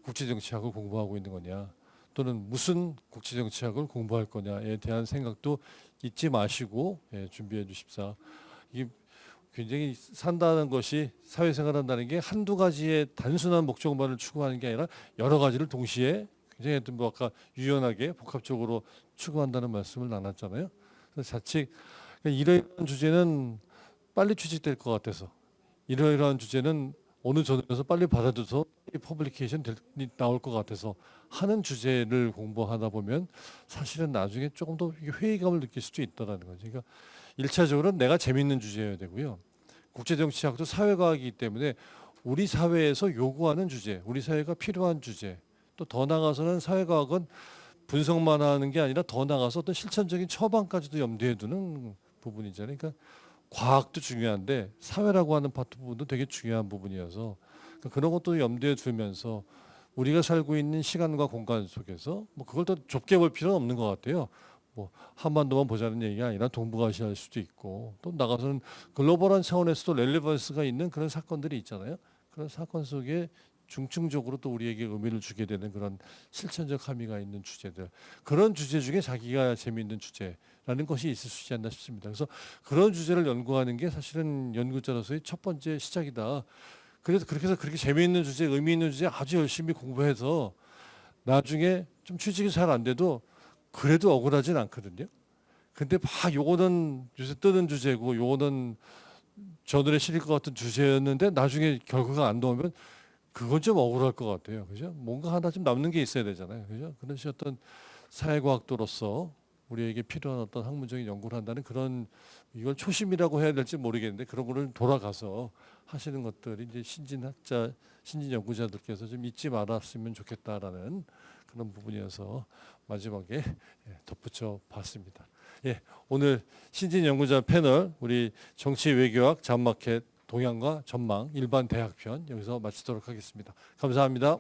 국제정치학을 공부하고 있는 거냐 또는 무슨 국제정치학을 공부할 거냐에 대한 생각도 잊지 마시고 준비해 주십사. 이게 굉장히 산다는 것이, 사회생활한다는 게 한두 가지의 단순한 목적만을 추구하는 게 아니라 여러 가지를 동시에 굉장히 뭐 아까 유연하게 복합적으로 추구한다는 말씀을 나눴잖아요. 그래서 자칫 이러이러한 주제는 빨리 취직될 것 같아서, 이러이러한 주제는 어느 전에서 빨리 받아줘서 퍼블리케이션 나올 것 같아서 하는 주제를 공부하다 보면 사실은 나중에 조금 더 회의감을 느낄 수도 있다는 거죠. 그러니까 1차적으로는 내가 재밌는 주제여야 되고요. 국제정치학도 사회과학이기 때문에 우리 사회에서 요구하는 주제, 우리 사회가 필요한 주제, 또 더 나아가서는 사회과학은 분석만 하는 게 아니라 더 나아가서 어떤 실천적인 처방까지도 염두에 두는 부분이잖아요. 그러니까 과학도 중요한데 사회라고 하는 파트 부분도 되게 중요한 부분이어서 그런 것도 염두에 두면서 우리가 살고 있는 시간과 공간 속에서 뭐 그걸 더 좁게 볼 필요는 없는 것 같아요. 뭐 한반도만 보자는 얘기가 아니라 동북아시아일 수도 있고 또 나가서는 글로벌한 차원에서도 렐리번스가 있는 그런 사건들이 있잖아요. 그런 사건 속에 중증적으로 또 우리에게 의미를 주게 되는 그런 실천적 함의가 있는 주제들, 그런 주제 중에 자기가 재미있는 주제라는 것이 있을 수 있지 않나 싶습니다. 그래서 그런 주제를 연구하는 게 사실은 연구자로서의 첫 번째 시작이다. 그래서 그렇게 해서 그렇게 재미있는 주제, 의미 있는 주제 아주 열심히 공부해서 나중에 좀 취직이 잘 안 돼도 그래도 억울하진 않거든요. 근데 요거는 요새 뜨는 주제고 요거는 저들에 실릴 것 같은 주제였는데 나중에 결과가 안 나오면 그건 좀 억울할 것 같아요. 그죠? 뭔가 하나 좀 남는 게 있어야 되잖아요. 그죠? 그런 어떤 사회과학도로서 우리에게 필요한 어떤 학문적인 연구를 한다는 그런, 이걸 초심이라고 해야 될지 모르겠는데 그런 거를 돌아가서 하시는 것들이 이제 신진 연구자들께서 좀 잊지 말았으면 좋겠다라는 그런 부분이어서 마지막에 덧붙여 봤습니다. 오늘 신진 연구자 패널 우리 정치 외교학 잡마켓 동향과 전망 일반 대학편 여기서 마치도록 하겠습니다. 감사합니다.